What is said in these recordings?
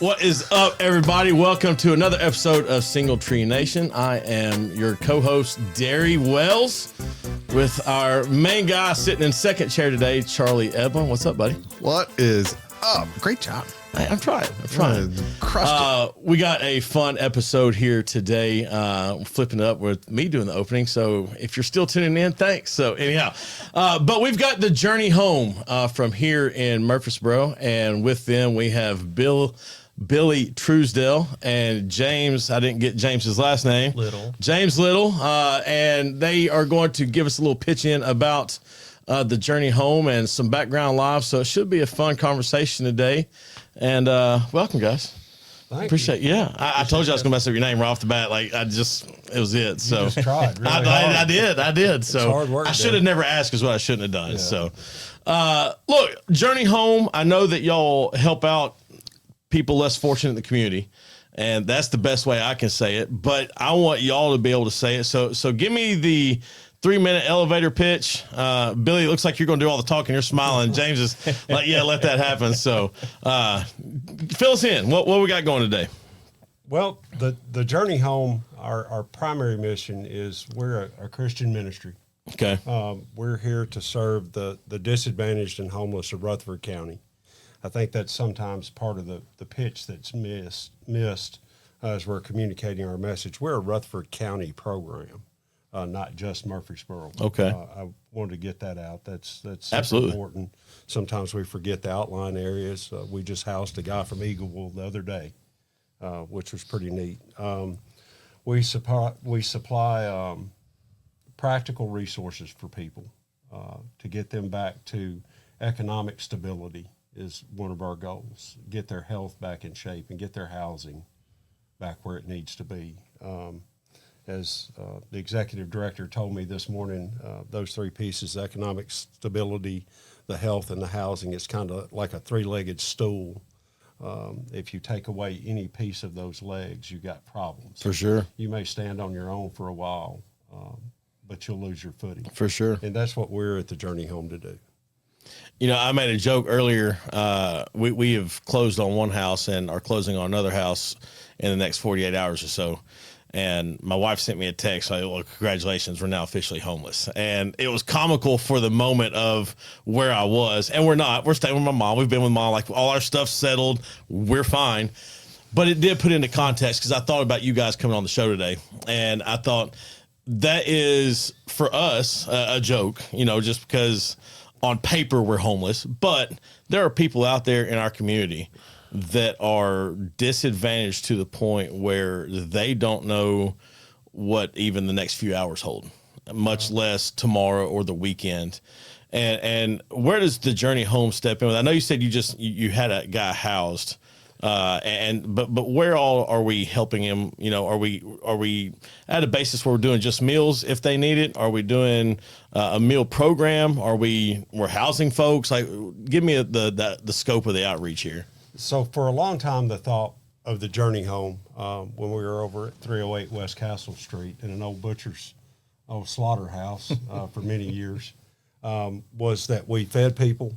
What is up, everybody? Welcome to another episode of Single Tree Nation. I am your co-host, Derry Wells, with our main guy sitting in second chair today, Charlie Edlin. What's up, buddy? What is up? Great job. Hey, I'm trying. Crushed it. We got a fun episode here today, flipping it up with me doing the opening. So if you're still tuning in, thanks. So anyhow, but we've got the Journey Home from here in Murfreesboro. And with them, we have Billy Truesdale and James. I didn't get James's last name. James Little. And they are going to give us a little pitch in about the Journey Home and some background live. So it should be a fun conversation today. And welcome, guys. Appreciate you. Yeah, I told you I was going to mess up your name right off the bat. Like, it was it. So you just tried really I did. So hard work, I should have never asked is what I shouldn't have done. Yeah. So look, Journey Home, I know that y'all help out people less fortunate in the community. And that's the best way I can say it. But I want y'all to be able to say it. So give me the 3-minute elevator pitch. Billy, it looks like you're going to do all the talking. You're smiling. James is like, yeah, let that happen. So fill us in. What we got going today? Well, the Journey Home, our primary mission is we're a Christian ministry. Okay. We're here to serve the disadvantaged and homeless of Rutherford County. I think that's sometimes part of the pitch that's missed as we're communicating our message. We're a Rutherford County program. Not just Murfreesboro. Okay. I wanted to get that out. That's absolutely important. Sometimes we forget the outlying areas. We just housed a guy from Eagleville the other day, which was pretty neat. We supply practical resources for people to get them back to economic stability is one of our goals. Get their health back in shape and get their housing back where it needs to be. As the executive director told me this morning, those three pieces, economic stability, the health, and the housing, it's kind of like a three-legged stool. If you take away any piece of those legs, you got problems. For sure. You may stand on your own for a while, but you'll lose your footing. For sure. And that's what we're at the Journey Home to do. You know, I made a joke earlier. We have closed on one house and are closing on another house in the next 48 hours or so. And my wife sent me a text like, well, congratulations, we're now officially homeless. And it was comical for the moment of where I was. And we're not. We're staying with my mom. We've been with mom. Like, all our stuff's settled. We're fine. But it did put into context because I thought about you guys coming on the show today. And I thought that is, for us, a joke, you know, just because on paper we're homeless. But there are people out there in our community that are disadvantaged to the point where they don't know what even the next few hours hold, much less tomorrow or the weekend. And where does the Journey Home step in? I know you said you had a guy housed, but where all are we helping him? You know, are we at a basis where we're doing just meals if they need it? Are we doing a meal program? We're housing folks? Like, give me the scope of the outreach here. So for a long time, the thought of the Journey Home, when we were over at 308 West Castle Street in an old slaughterhouse for many years, was that we fed people,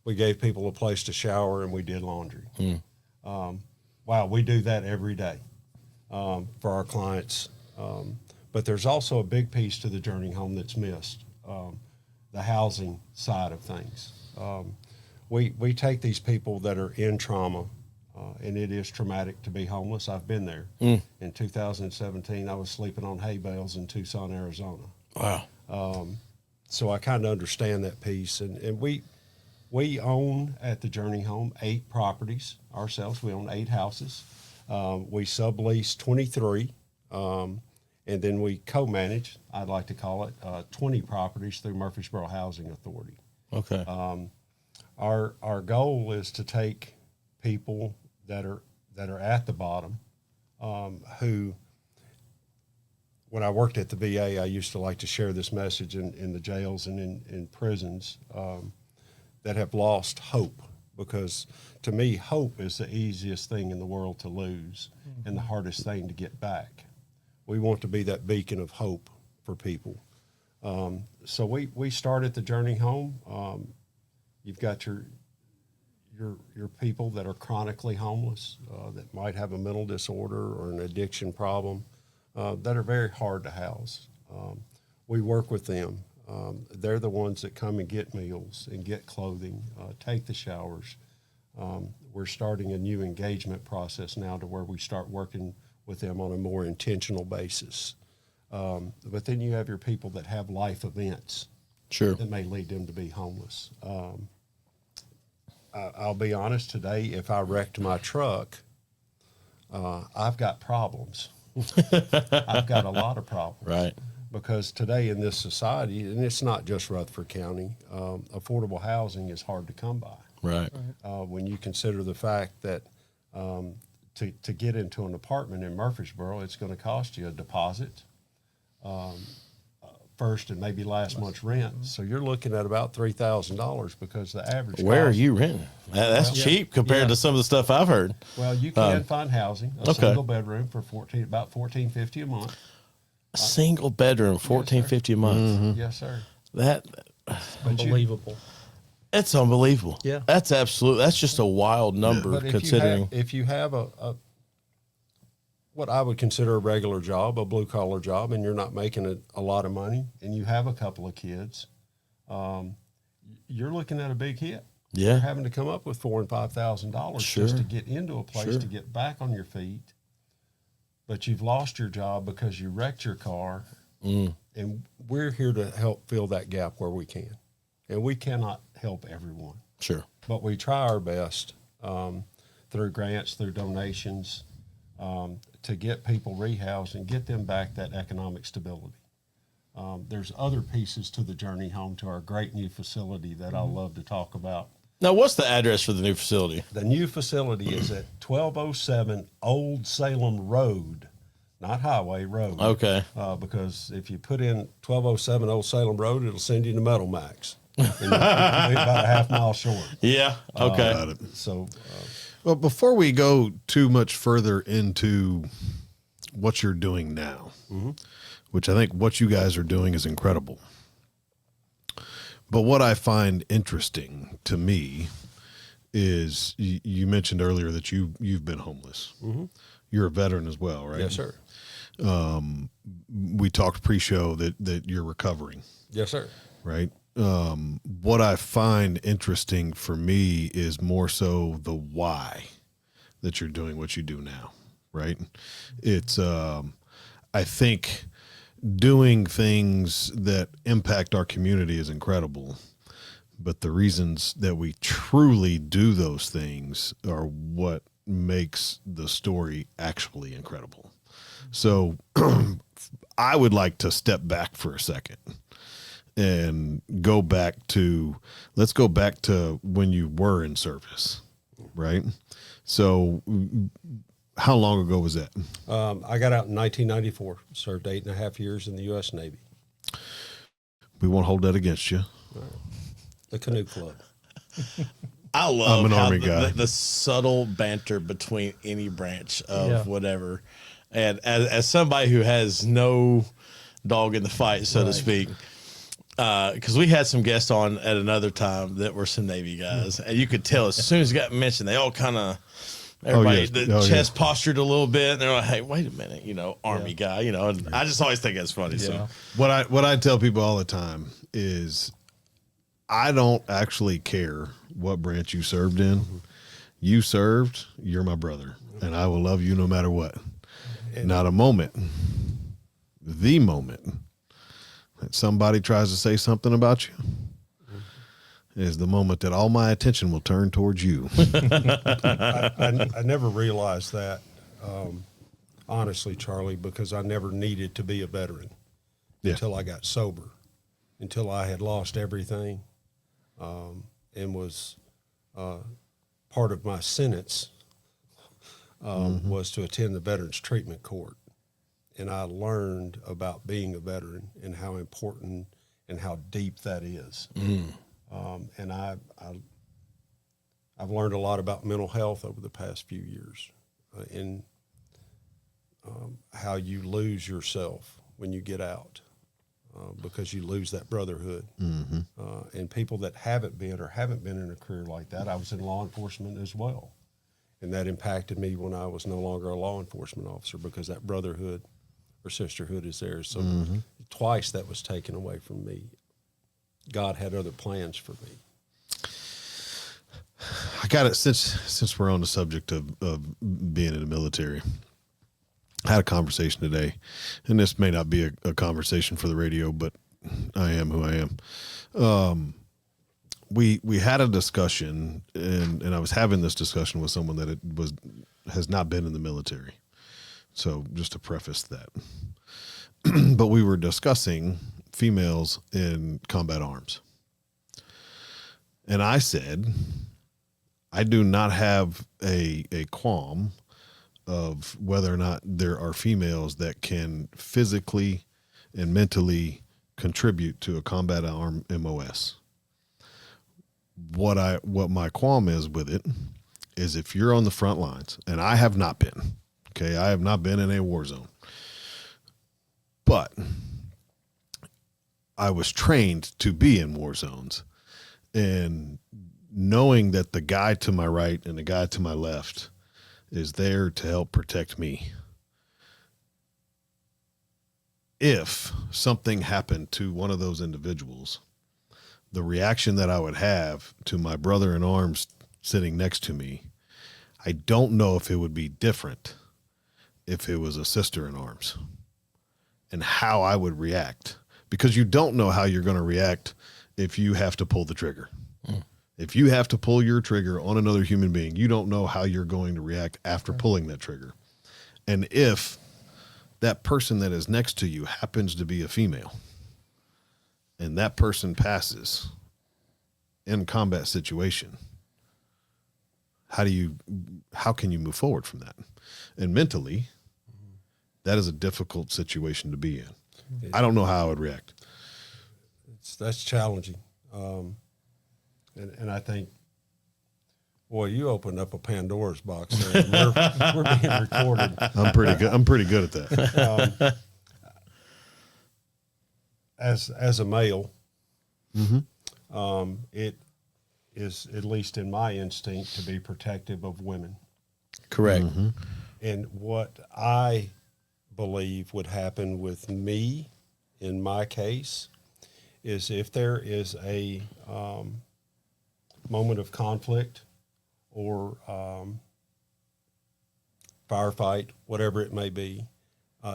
we gave people a place to shower, and we did laundry. Wow, we do that every day for our clients. But there's also a big piece to the Journey Home that's missed, the housing side of things. We take these people that are in trauma, and it is traumatic to be homeless. I've been there. In 2017, I was sleeping on hay bales in Tucson, Arizona. Wow. So I kind of understand that piece. And we own at the Journey Home 8 properties ourselves. We own 8 houses. We sublease 23, and then we co-manage, I'd like to call it, 20 properties through Murfreesboro Housing Authority. Okay. Our goal is to take people that are at the bottom, who, when I worked at the VA, I used to like to share this message in the jails and in prisons, that have lost hope, because to me, hope is the easiest thing in the world to lose and the hardest thing to get back. We want to be that beacon of hope for people. So we start at the Journey Home. You've got your your people that are chronically homeless, that might have a mental disorder or an addiction problem, that are very hard to house. We work with them. They're the ones that come and get meals and get clothing, take the showers. We're starting a new engagement process now to where we start working with them on a more intentional basis. But then you have your people that have life events Sure. that may lead them to be homeless. I'll be honest today, if I wrecked my truck, I've got problems. I've got a lot of problems. Right. Because today in this society, and it's not just Rutherford County, affordable housing is hard to come by. Right. When you consider the fact that to get into an apartment in Murfreesboro, it's going to cost you a deposit, first and maybe last month's rent. So you're looking at about $3,000 because the average. Where are cost, you renting? That's cheap compared to some of the stuff I've heard. Well, you can find housing, a Okay. single bedroom for about $14.50 a month. A single bedroom, $14.50 a month. Yes, sir. That Unbelievable. it's unbelievable. Yeah. That's just a wild number But considering. if you have a what I would consider a regular job, a blue collar job, and you're not making a lot of money, and you have a couple of kids, you're looking at a big hit. Yeah. You're having to come up with $4,000 and $5,000 Sure. just to get into a place to get back on your feet. But you've lost your job because you wrecked your car, and we're here to help fill that gap where we can. And we cannot help everyone, Sure. but we try our best through grants, through donations, to get people rehoused and get them back that economic stability. There's other pieces to the Journey Home, to our great new facility that I'll love to talk about. Now, what's the address for the new facility? The new facility is at 1207 Old Salem Road, not Highway Road. Okay. Because if you put in 1207 Old Salem Road, it'll send you to Metal Max. And you'll be about a half mile short. Yeah. Okay. Got it. So, Well, before we go too much further into what you're doing now, which I think what you guys are doing is incredible. But what I find interesting to me is you mentioned earlier that you've been homeless. You're a veteran as well, right? yes, sir. We talked pre-show that you're recovering, Yes, sir. right? What I find interesting for me is more so the why that you're doing what you do now, right? It's, I think doing things that impact our community is incredible, but the reasons that we truly do those things are what makes the story actually incredible. So I would like to step back for a second and let's go back to when you were in service, right? So how long ago was that? I got out in 1994, served 8.5 years in the U.S. Navy, We won't hold that against you. the Canoe Club. I love I'm an how Army guy. the subtle banter between any branch of whatever. And as somebody who has no dog in the fight, so to speak, because we had some guests on at another time that were some Navy guys, and you could tell as soon as it got mentioned, they all kind of, everybody, the chest postured a little bit, and they're like, hey, wait a minute, Army guy, and I just always think that's funny. So What I tell people all the time is I don't actually care what branch you served in. You served, you're my brother, and I will love you no matter what. Not a moment, the moment that somebody tries to say something about you is the moment that all my attention will turn towards you. I never realized that, honestly, Charlie, because I never needed to be a veteran until I got sober, until I had lost everything, and was part of my sentence was to attend the Veterans Treatment Court. And I learned about being a veteran and how important and how deep that is. And I've learned a lot about mental health over the past few years, and how you lose yourself when you get out. because you lose that brotherhood. And people that haven't been in a career like that, I was in law enforcement as well. And that impacted me when I was no longer a law enforcement officer because that brotherhood or sisterhood is there. So twice that was taken away from me. God had other plans for me. I got it since we're on the subject of being in the military. I had a conversation today, and this may not be a conversation for the radio, but I am who I am. We had a discussion, and I was having this discussion with someone that has not been in the military. So just to preface that, but we were discussing females in combat arms, and I said, I do not have a qualm of whether or not there are females that can physically and mentally contribute to a combat arm MOS. What my qualm is with it is if you're on the front lines, and I have not been, okay, I have not been in a war zone, but I was trained to be in war zones, and knowing that the guy to my right and the guy to my left is there to help protect me. If something happened to one of those individuals, the reaction that I would have to my brother in arms sitting next to me, I don't know if it would be different if it was a sister in arms and how I would react, because you don't know how you're going to react if you have to pull the trigger. If you have to pull your trigger on another human being, you don't know how you're going to react after pulling that trigger. And if that person that is next to you happens to be a female and that person passes in combat situation, how can you move forward from that? And mentally, that is a difficult situation to be in. I don't know how I would react. That's challenging. And I think, boy, you opened up a Pandora's box there. We're being recorded. I'm pretty good at that. As a male, it is, at least in my instinct, to be protective of women. Correct. And what I believe would happen with me, in my case, is if there is a moment of conflict or firefight, whatever it may be,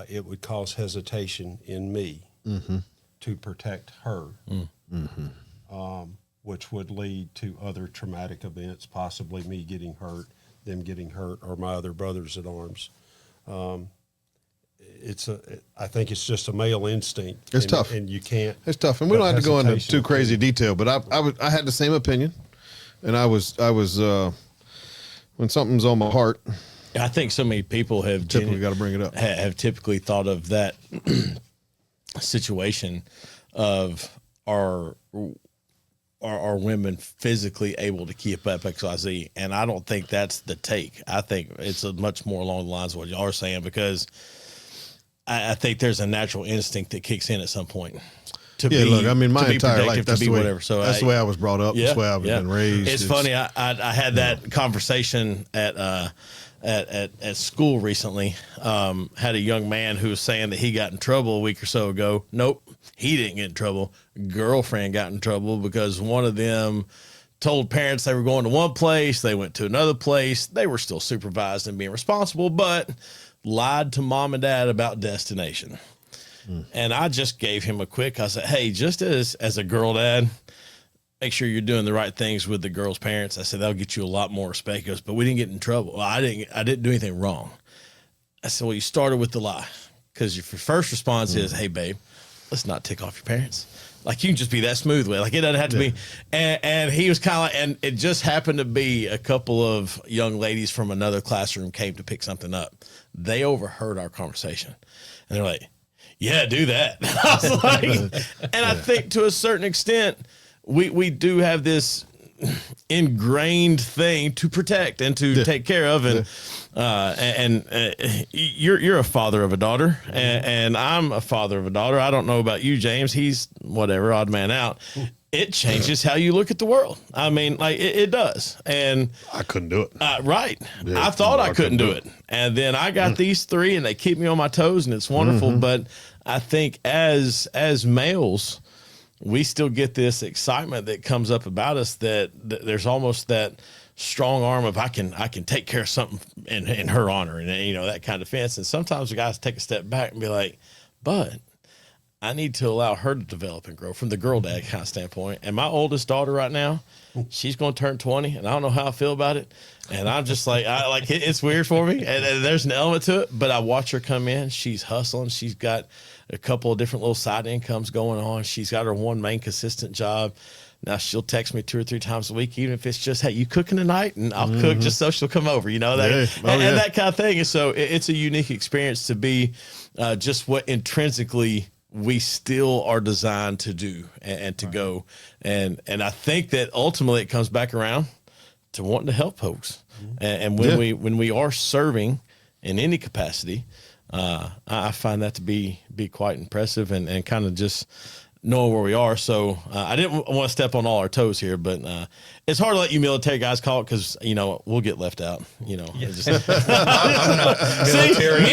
it would cause hesitation in me to protect her, which would lead to other traumatic events, possibly me getting hurt, them getting hurt, or my other brothers at arms. I think it's just a male instinct. It's tough, and you can't. It's tough, and we don't have to go into too crazy detail. But I had the same opinion, and I was when something's on my heart. I think so many people have typically got to bring it up. Have typically thought of that situation of are women physically able to keep up XYZ, and I don't think that's the take. I think it's a much more along the lines of what y'all are saying, because I think there's a natural instinct that kicks in at some point. Look, I mean, my entire life, that's the way, whatever. So that's the way I was brought up. That's the way I've been raised. It's funny. I had that conversation at school recently. Had a young man who was saying that he got in trouble a week or so ago. Nope, he didn't get in trouble. Girlfriend got in trouble because one of them told parents they were going to one place. They went to another place. They were still supervised and being responsible, but lied to mom and dad about destination. And I just gave him I said, hey, just as a girl dad, make sure you're doing the right things with the girl's parents. I said, that'll get you a lot more respect. He goes, but we didn't get in trouble. Well, I didn't do anything wrong. I said, well, you started with the lie, because your first response is, hey, babe, let's not tick off your parents. Like, you can just be that smooth with it. Like, it doesn't have to be. And he was kind of like, and it just happened to be a couple of young ladies from another classroom came to pick something up. They overheard our conversation, and they're like, yeah, do that. I was like, and I think to a certain extent, we do have this ingrained thing to protect and to take care of. And you're a father of a daughter, and I'm a father of a daughter. I don't know about you, James. He's whatever, odd man out. It changes how you look at the world. I mean, like it does. And I couldn't do it. Right. Yeah, I thought I couldn't do it. it. And then I got these three, and they keep me on my toes, and it's wonderful. But I think as males, we still get this excitement that comes up about us that there's almost that strong arm of I can take care of something in her honor, and that kind of defense. And sometimes the guys take a step back and be like, but I need to allow her to develop and grow from the girl dad kind of standpoint. And my oldest daughter right now, she's going to turn 20, and I don't know how I feel about it. And I'm just like, it's weird for me. And there's an element to it, but I watch her come in. She's hustling. She's got a couple of different little side incomes going on. She's got her one main consistent job. Now she'll text me 2 or 3 times a week, even if it's just, hey, you cooking tonight? And I'll cook just so she'll come over, and that kind of thing. And so it's a unique experience to be just what intrinsically we still are designed to do and to go. And I think that ultimately it comes back around to wanting to help folks. And when we are serving in any capacity, I find that to be quite impressive and kind of just knowing where we are. So I didn't want to step on all our toes here, but it's hard to let you military guys call it because, we'll get left out. Just, see, me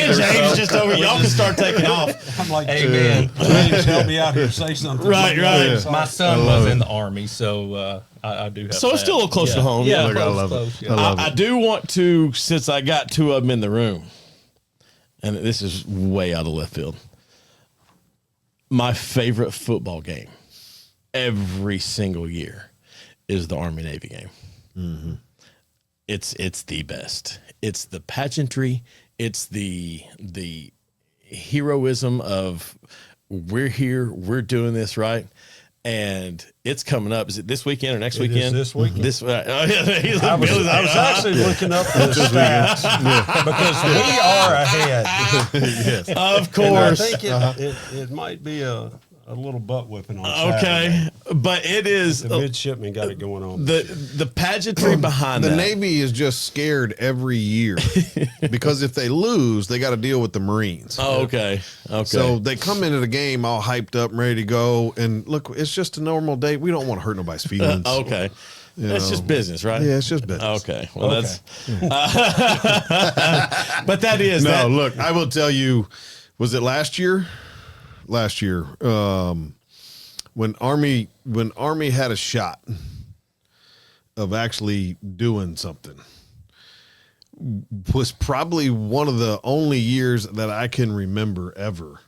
and James just over. Y'all can start taking off. I'm like, hey, man. James, help me out here. Say something. Right. My son was in the Army, so I do have So it's still a little close to home. Yeah, Look, I love close, it. yeah. I love it. I do want to, since I got 2 of them in the room, and this is way out of left field, my favorite football game every single year is the Army-Navy game. Mm-hmm. It's the best. It's the pageantry. It's the heroism of we're here, we're doing this right. And it's coming up. Is it this weekend or next weekend? This weekend. I was actually looking up the stats because we are ahead. Yes. Of And I course. think it might be a little butt whipping on Saturday. But it is The midshipmen got it going on. the pageantry behind The that. Navy is just scared every year because if they lose, they got to deal with the Marines. Oh, okay. So they come into the game all hyped up and ready to go. And look, it's just a normal day. We don't want to hurt nobody's feelings. Okay. That's know. just business, right? Yeah, it's just business. Okay. Well, that's. But that is. No, that, look, I will tell you, was it last year? Last year, when Army had a shot of actually doing something, was probably one of the only years that I can remember ever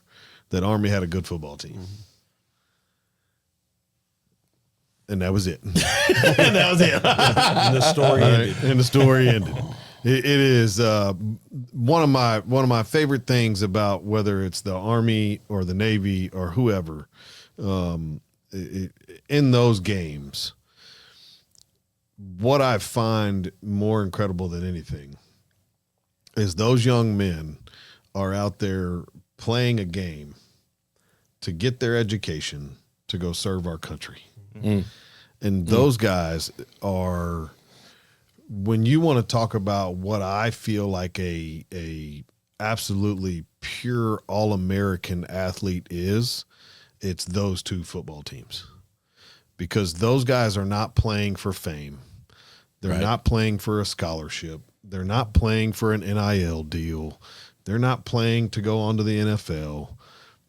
that Army had a good football team. And that was it. and that was it. And the story ended. And the story ended. It is one of my favorite things about whether it's the Army or the Navy or whoever in those games. What I find more incredible than anything is those young men are out there playing a game to get their education to go serve our country. And those guys are, when you want to talk about what I feel like a absolutely pure all-American athlete is, it's those 2 football teams. Because those guys are not playing for fame. They're not playing for a scholarship. They're not playing for an NIL deal. They're not playing to go on to the NFL.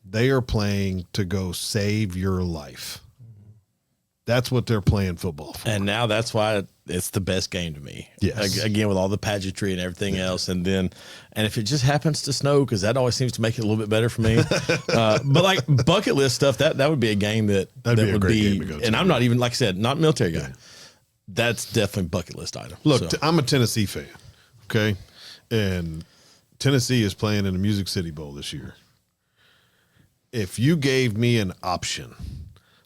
They are playing to go save your life. That's what they're playing football for. And now that's why it's the best game to me. Yes. Again, with all the pageantry and everything else. And if it just happens to snow, because that always seems to make it a little bit better for me. But like bucket list stuff, that would be a game that That'd be a would great be, game to go to. and I'm not even, like I said, not a military guy. That's definitely bucket list item. Look, So. I'm a Tennessee fan, okay? And Tennessee is playing in the Music City Bowl this year. If you gave me an option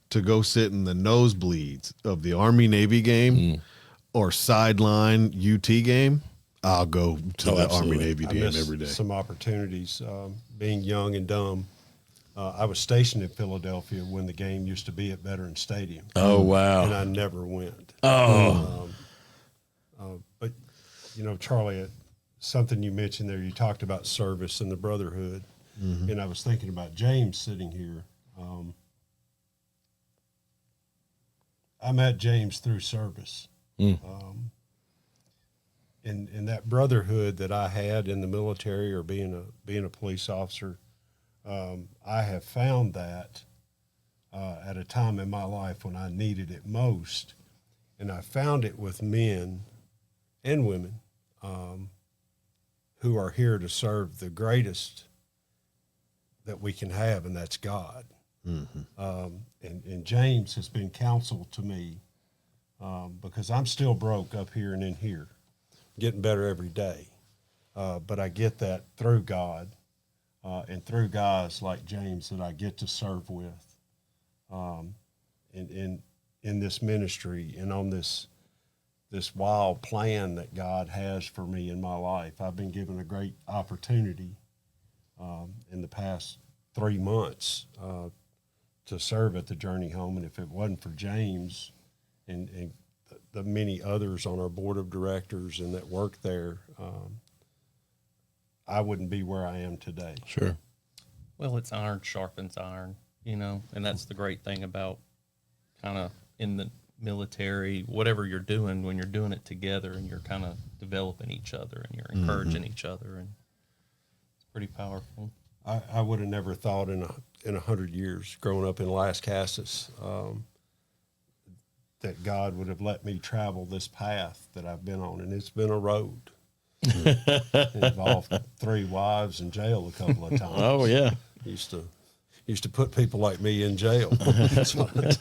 to go sit in the nosebleeds of the Army-Navy game or sideline UT game, I'll go to the absolutely. Army-Navy I game missed every day. some opportunities being young and dumb. I was stationed in Philadelphia when the game used to be at Veterans Stadium. Oh, wow. And I never went. Oh, But, you know, Charlie, something you mentioned there, you talked about service and the brotherhood. And I was thinking about James sitting here. I met James through service. And that brotherhood that I had in the military or being a police officer, I have found that at a time in my life when I needed it most. And I found it with men and women who are here to serve the greatest that we can have, and that's God. And James has been counsel to me because I'm still broke up here and in here, getting better every day. But I get that through God and through guys like James that I get to serve with in this ministry and on this wild plan that God has for me in my life. I've been given a great opportunity in the past 3 months to serve at the Journey Home, and if it wasn't for James and the many others on our board of directors and that work there, I wouldn't be where I am today. sure. Well, it's iron sharpens iron, you know, and that's the great thing about kind of in the military, whatever you're doing, when you're doing it together and you're kind of developing each other and you're encouraging each other, and it's pretty powerful. I would have never thought in 100 years growing up in Lascassas that God would have let me travel this path that I've been on, and it's been a road. It involved 3 wives in jail a couple of times. Oh, yeah. Used to put people like me in jail. That's what I'm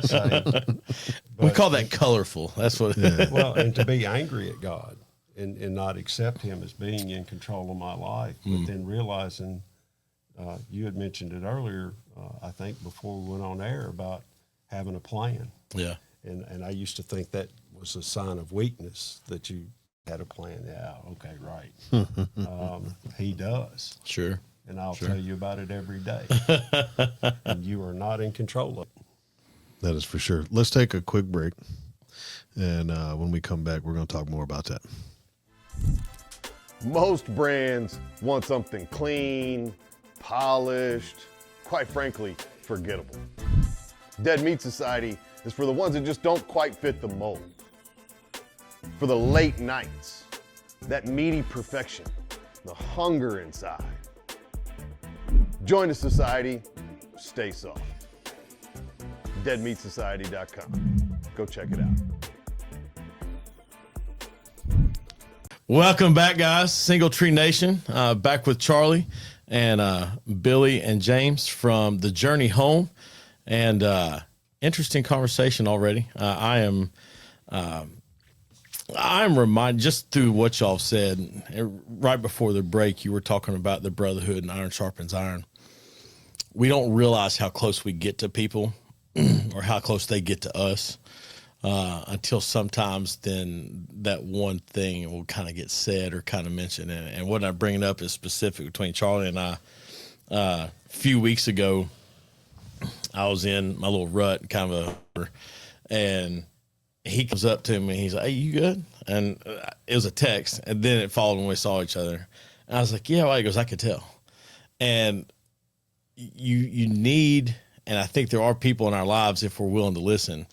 saying. We But, call that colorful. That's what. well, and to be angry at God and not accept him as being in control of my life, but then realizing, you had mentioned it earlier, I think before we went on air, about having a plan. Yeah. And I used to think that was a sign of weakness, that you had a plan. Yeah, okay, right. He does. Sure. And I'll tell you about it every day. And you are not in control of it. That is for sure. Let's take a quick break. And when we come back, we're going to talk more about that. Most brands want something clean, polished, quite frankly, forgettable. Dead Meat Society is for the ones that just don't quite fit the mold. For the late nights, that meaty perfection, the hunger inside. Join the society, stay soft. DeadMeatSociety.com. Go check it out. Welcome back, guys. Single Tree Nation. Back with Charlie and Billy and James from the Journey Home. And interesting conversation already. I'm reminded, just through what y'all said, right before the break, you were talking about the brotherhood and iron sharpens iron. We don't realize how close we get to people or how close they get to us until sometimes then that one thing will kind of get said or kind of mentioned. And what I'm bringing up is specific between Charlie and I. A few weeks ago, I was in my little rut, kind of and he comes up to me. He's like, "Hey, you good?" And it was a text, and then it followed when we saw each other. And I was like, "Yeah." Well, he goes, "I could tell." And you need, and I think there are people in our lives, if we're willing to listen,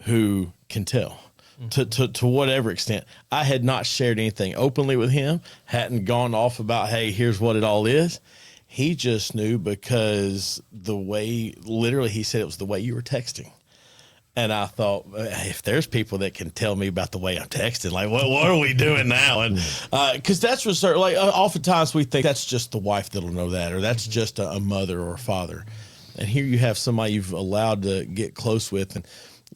who can tell to whatever extent. I had not shared anything openly with him, hadn't gone off about, hey, here's what it all is. He just knew because the way, literally, he said it was the way you were texting. And I thought, if there's people that can tell me about the way I'm texting, like, what are we doing now? And because that's what, like, oftentimes we think that's just the wife that'll know that, or that's just a mother or a father. And here you have somebody you've allowed to get close with, and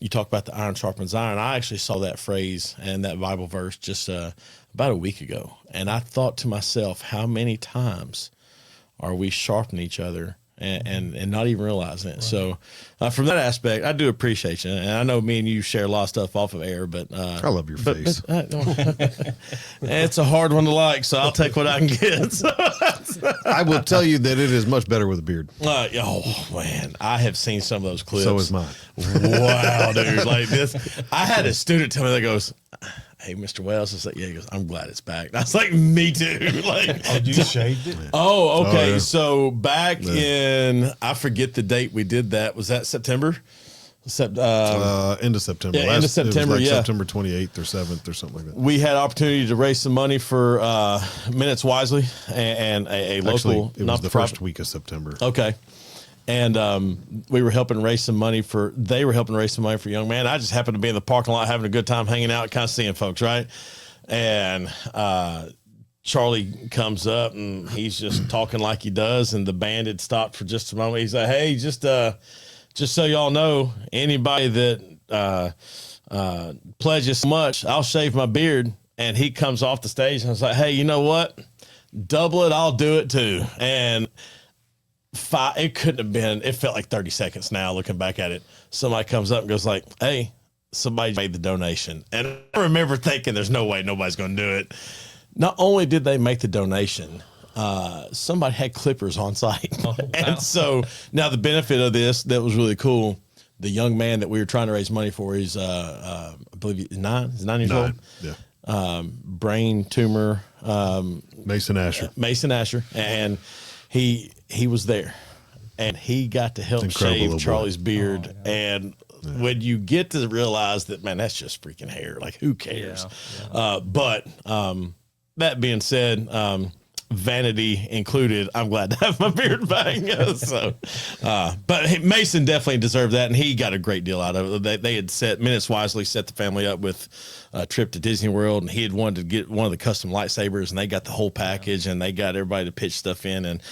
you talk about the iron sharpens iron. I actually saw that phrase and that Bible verse just about a week ago. And I thought to myself, how many times are we sharpening each other and not even realizing it. Right. So from that aspect, I do appreciate you. And I know me and you share a lot of stuff off of air, but I love your face. It's a hard one to like, so I'll take what I can get. So, I will tell you that it is much better with a beard. Oh man, I have seen some of those clips. So is mine. Wow, dude, like this. I had a student tell me that goes, "Hey, Mr. Wells," I was like, "Yeah." He goes, "I'm glad it's back." And I was like, "Me too." Like, oh, you shaved it? Oh, okay. Oh, yeah. So back in, I forget the date we did that. Was that September? End of September. Yeah, end of September. It was like yeah, September 28th or 7th or something like that. We had opportunity to raise some money for Minutes Wisely and a local. Actually, it was the nonprofit. first week of September. Okay. And we were helping raise some money for, they were helping raise some money for young man. I just happened to be in the parking lot having a good time hanging out, kind of seeing folks, right? And Charlie comes up and he's just talking like he does. And the band had stopped for just a moment. He's like, "Hey, just so y'all know, anybody that pledges so much, I'll shave my beard." And he comes off the stage and I was like, "Hey, you know what? Double it, I'll do it too." And it couldn't have been, it felt like 30 seconds now looking back at it. Somebody comes up and goes like, "Hey, somebody made the donation." And I remember thinking there's no way nobody's going to do it. Not only did they make the donation, somebody had clippers on site. Oh, wow. And so now the benefit of this, that was really cool. The young man that we were trying to raise money for, he's, I believe he's 9 years old. Yeah. Brain tumor. Mason Asher. And he was there and he got to help shave Charlie's beard. Oh, and when you get to realize that, man, that's just freaking hair. Like, who cares? Yeah. But that being said, vanity included, I'm glad to have my beard back. But Mason definitely deserved that, and he got a great deal out of it. They had Minutes Wisely set the family up with a trip to Disney World, and he had wanted to get one of the custom lightsabers, and they got the whole package, and they got everybody to pitch stuff in and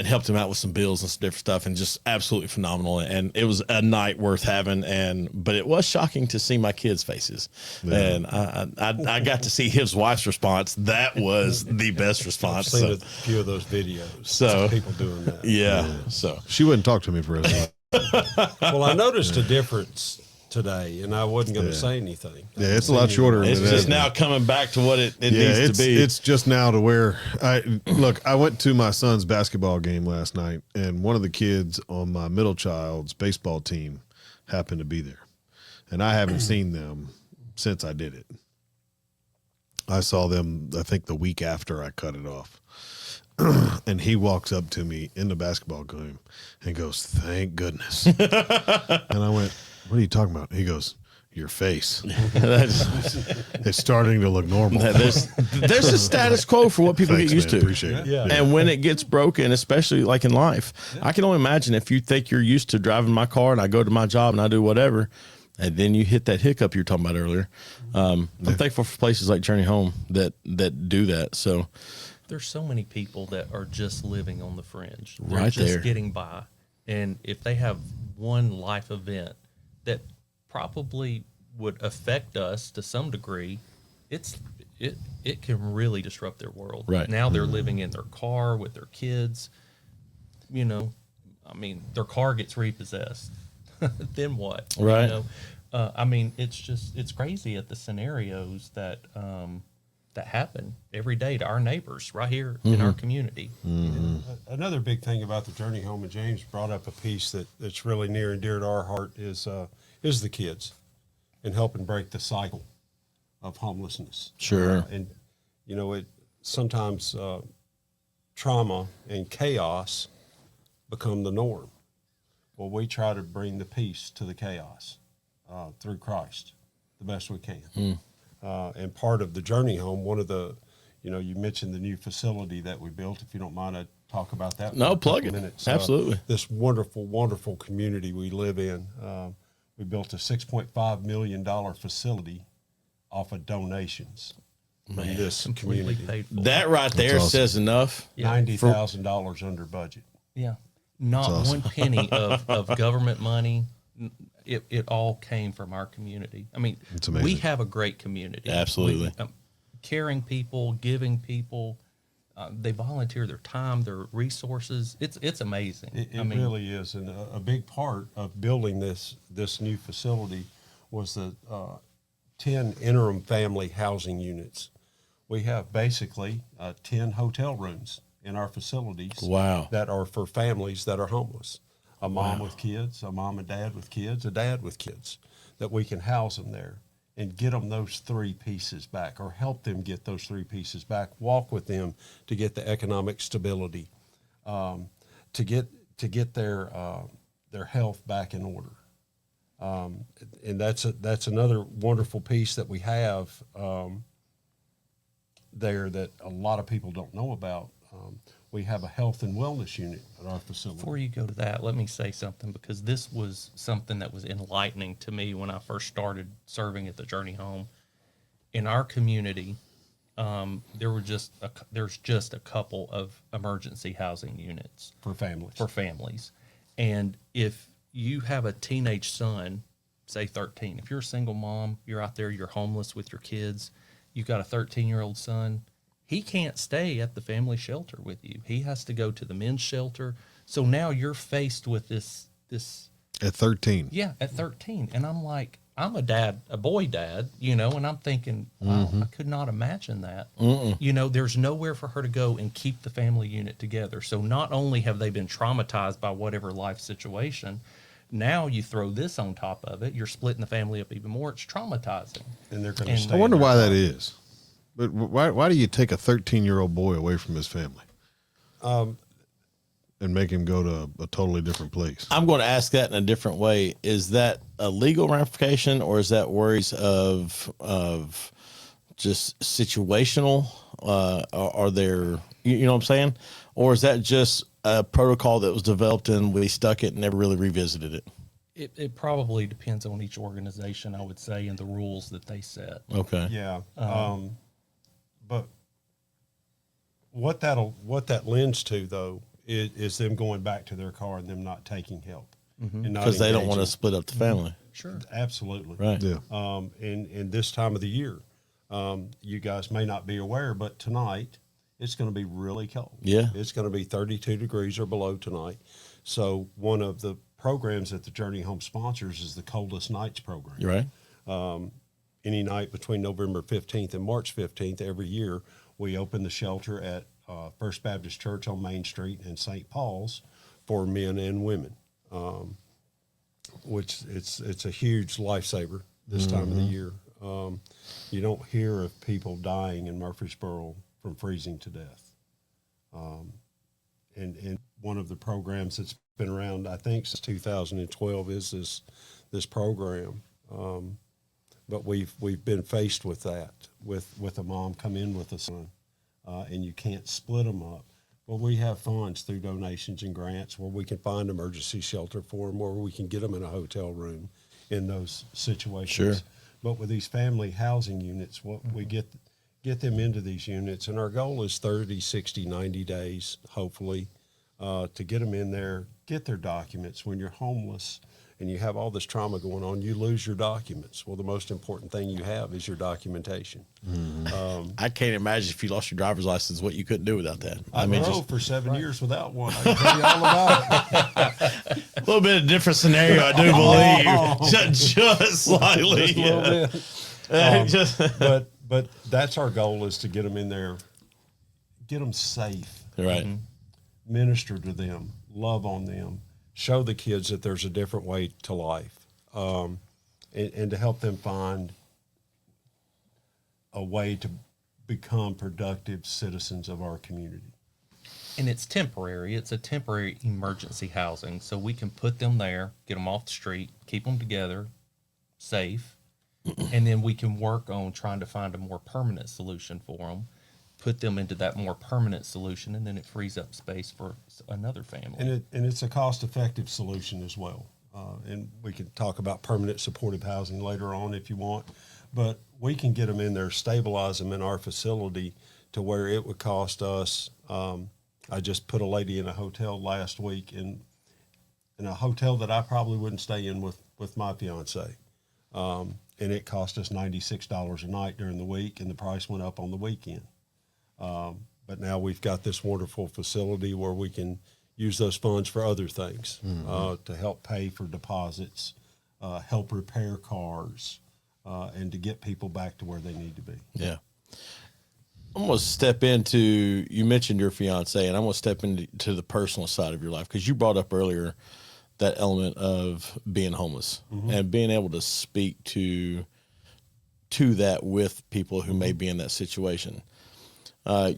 helped him out with some bills and some different stuff, and just absolutely phenomenal. And it was a night worth having, but it was shocking to see my kids' faces, and I got to see his wife's response. That was the best response. I've seen a few of those videos. So people doing that. Yeah. So she wouldn't talk to me for a second. Well, I noticed a difference today, and I wasn't going to say anything. Yeah, it's a lot shorter. It's just now coming back to what it needs to be. It's just now to where I went to my son's basketball game last night, and one of the kids on my middle child's baseball team happened to be there, and I haven't seen them since I did it. I saw them, I think, the week after I cut it off. And he walks up to me in the basketball game and goes, "Thank goodness." And I went, "What are you talking about?" He goes, "Your face." It's starting to look normal. There's a status quo for what people get used to. Appreciate it. Yeah. And when it gets broken, especially like in life, I can only imagine if you think you're used to driving my car and I go to my job and I do whatever, and then you hit that hiccup you were talking about earlier. I'm thankful for places like Journey Home that do that. So there's so many people that are just living on the fringe. They're right just there. Getting by. And if they have one life event that probably would affect us to some degree, it can really disrupt their world. Right. Now they're living in their car with their kids. You know, I mean, their car gets repossessed. Then what? Right. You know? I mean, it's crazy at the scenarios that happen every day to our neighbors right here in our community. Mm-hmm. Another big thing about the Journey Home, and James brought up a piece that's really near and dear to our heart, is the kids and helping break the cycle of homelessness. Sure. And, you know, it sometimes trauma and chaos become the norm. Well, we try to bring the peace to the chaos through Christ the best we can. And part of the Journey Home, one of the, you mentioned the new facility that we built. If you don't mind, I'd talk about that. No, plug it. Minutes. Absolutely. This wonderful, wonderful community we live in. We built a $6.5 million facility off of donations from this Completely community. paid for. That right there awesome. says enough. $90,000 under budget. Yeah. Not awesome. one penny of government money. It all came from our community. I mean, It's amazing. we have a great community. Absolutely. Caring people, giving people. they volunteer their time, their resources. It's amazing. It really is, and a big part of building this new facility was the 10 interim family housing units. We have basically 10 hotel rooms in our facilities. Wow. That are for families that are homeless. A mom with kids, a mom and dad with kids, a dad with kids, that we can house them there and get them those 3 pieces back, or help them get those 3 pieces back, walk with them to get the economic stability, to get their health back in order. And that's another wonderful piece that we have there that a lot of people don't know about. We have a health and wellness unit at our facility. Before you go to that, let me say something, because this was something that was enlightening to me when I first started serving at the Journey Home. In our community, there's just a couple of emergency housing units for families. And if you have a teenage son, say 13, if you're a single mom, you're out there, you're homeless with your kids, you've got a 13-year-old son, he can't stay at the family shelter with you. He has to go to the men's shelter. So now you're faced with this At 13. Yeah, at 13. And I'm like, I'm a boy dad, and I'm thinking, wow, I could not imagine that. There's nowhere for her to go and keep the family unit together. So not only have they been traumatized by whatever life situation, now you throw this on top of it, you're splitting the family up even more. It's traumatizing. And they're going to stay. I wonder why that is. But why do you take a 13-year-old boy away from his family and make him go to a totally different place? I'm going to ask that in a different way. Is that a legal ramification, or is that worries of just situational? Are there, you know what I'm saying? Or is that just a protocol that was developed and we stuck it and never really revisited it? It probably depends on each organization, I would say, and the rules that they set. Okay. Yeah. But what that lends to, though, is them going back to their car and them not taking help. Because they don't want to split up the family. Sure. Absolutely. Right. Yeah. In this time of the year, you guys may not be aware, but tonight it's going to be really cold. Yeah. It's going to be 32 degrees or below tonight. So one of the programs that the Journey Home sponsors is the Coldest Nights program. You're right. Any night between November 15th and March 15th every year, we open the shelter at First Baptist Church on Main Street and St. Paul's for men and women, which it's a huge lifesaver this time of the year. You don't hear of people dying in Murfreesboro from freezing to death. And one of the programs that's been around, I think, since 2012 is this program. But we've been faced with that, with a mom come in with a son, and you can't split them up. Well, we have funds through donations and grants where we can find emergency shelter for them, or we can get them in a hotel room in those situations. Sure. But with these family housing units, what we get them into these units, and our goal is 30, 60, 90 days, hopefully, to get them in there, get their documents. When you're homeless and you have all this trauma going on, you lose your documents. Well, the most important thing you have is your documentation. I can't imagine if you lost your driver's license, what you couldn't do without that. I drove for 7 years without one. I can tell you all about it. A little bit of different scenario, I do believe. Just slightly. Just a little bit. But that's our goal, is to get them in there, get them safe. Right. Minister to them, love on them, show the kids that there's a different way to life, and to help them find a way to become productive citizens of our community. And it's temporary. It's a temporary emergency housing. So we can put them there, get them off the street, keep them together, safe, and then we can work on trying to find a more permanent solution for them, put them into that more permanent solution, and then it frees up space for another family. And it's a cost-effective solution as well. And we can talk about permanent supportive housing later on if you want, but we can get them in there, stabilize them in our facility to where it would cost us. I just put a lady in a hotel last week in a hotel that I probably wouldn't stay in with my fiance. And it cost us $96 a night during the week, and the price went up on the weekend. but now we've got this wonderful facility where we can use those funds for other things, to help pay for deposits, help repair cars, and to get people back to where they need to be. Yeah. I'm going to step into, you mentioned your fiance, and I'm going to step into the personal side of your life, because you brought up earlier that element of being homeless and being able to speak to that with people who may be in that situation.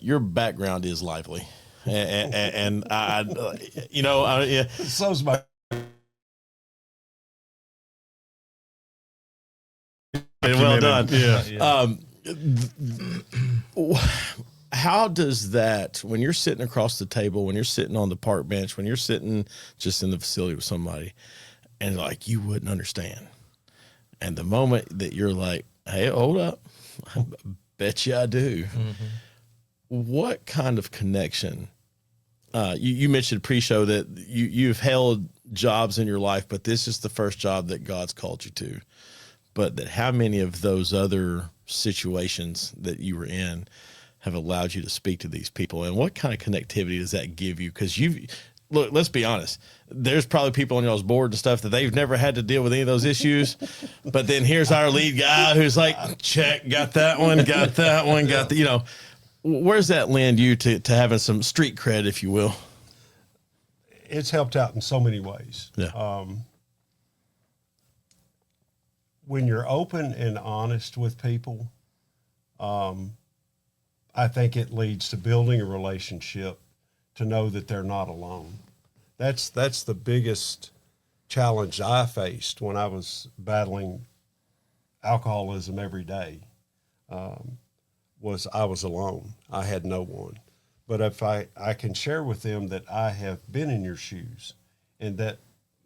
Your background is lively, and yeah. So's my. Well done. Yeah. How does that, when you're sitting across the table, when you're sitting on the park bench, when you're sitting just in the facility with somebody, and like you wouldn't understand, and the moment that you're like, "Hey, hold up, I bet you I do." What kind of connection? You mentioned pre-show that you've held jobs in your life, but this is the first job that God's called you to. But that how many of those other situations that you were in have allowed you to speak to these people, and what kind of connectivity does that give you? Because look, let's be honest, there's probably people on y'all's board and stuff that they've never had to deal with any of those issues, but then here's our lead guy who's like, check, got that one, got the, where's that lend you to having some street cred, if you will? It's helped out in so many ways. Yeah. When you're open and honest with people, I think it leads to building a relationship, to know that they're not alone. That's the biggest challenge I faced when I was battling alcoholism every day. Was I was alone. I had no one. But if I can share with them that I have been in your shoes, and that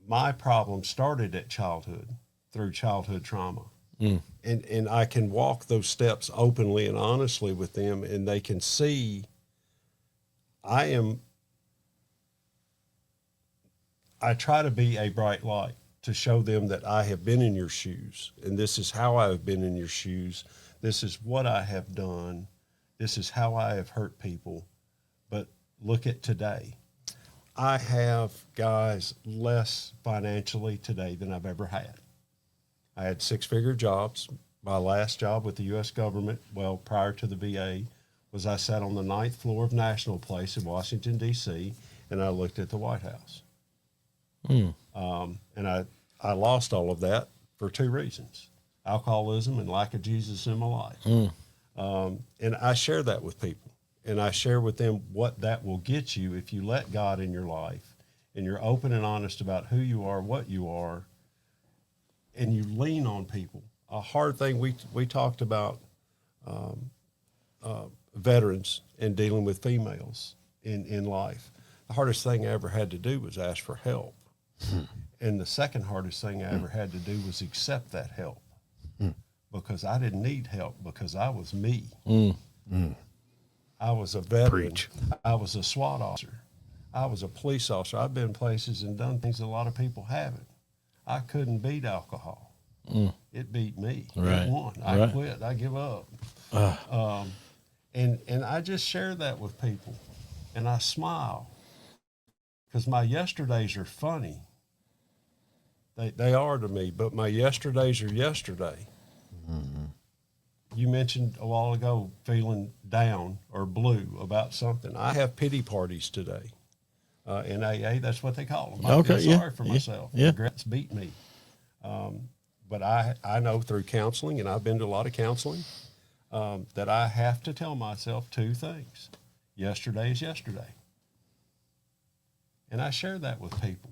my problem started at childhood, through childhood trauma. And I can walk those steps openly and honestly with them, and they can see I try to be a bright light, to show them that I have been in your shoes, and this is how I have been in your shoes. This is what I have done. This is how I have hurt people. But look at today. I have, guys, less financially today than I've ever had. I had 6-figure jobs. My last job with the U.S. government, well, prior to the VA, was I sat on the 9th floor of National Place in Washington, D.C., and I looked at the White House. And I lost all of that for 2 reasons: alcoholism and lack of Jesus in my life. And I share that with people, and I share with them what that will get you if you let God in your life, and you're open and honest about who you are, what you are, and you lean on people. A hard thing, we talked about veterans and dealing with females in life. The hardest thing I ever had to do was ask for help. And the second hardest thing I ever had to do was accept that help, because I didn't need help, because I was me. I was a veteran. Preach. I was a SWAT officer. I was a police officer. I've been places and done things a lot of people haven't. I couldn't beat alcohol. It beat me. Right. It won. I quit. I give up. And I just share that with people, and I smile, because my yesterdays are funny. They are to me, but my yesterdays are yesterday. You mentioned a while ago feeling down or blue about something. I have pity parties today. In AA, that's what they call them. I feel sorry for myself. Yeah. Regrets beat me. But I know through counseling, and I've been to a lot of counseling, that I have to tell myself 2 things. Yesterday is yesterday. And I share that with people.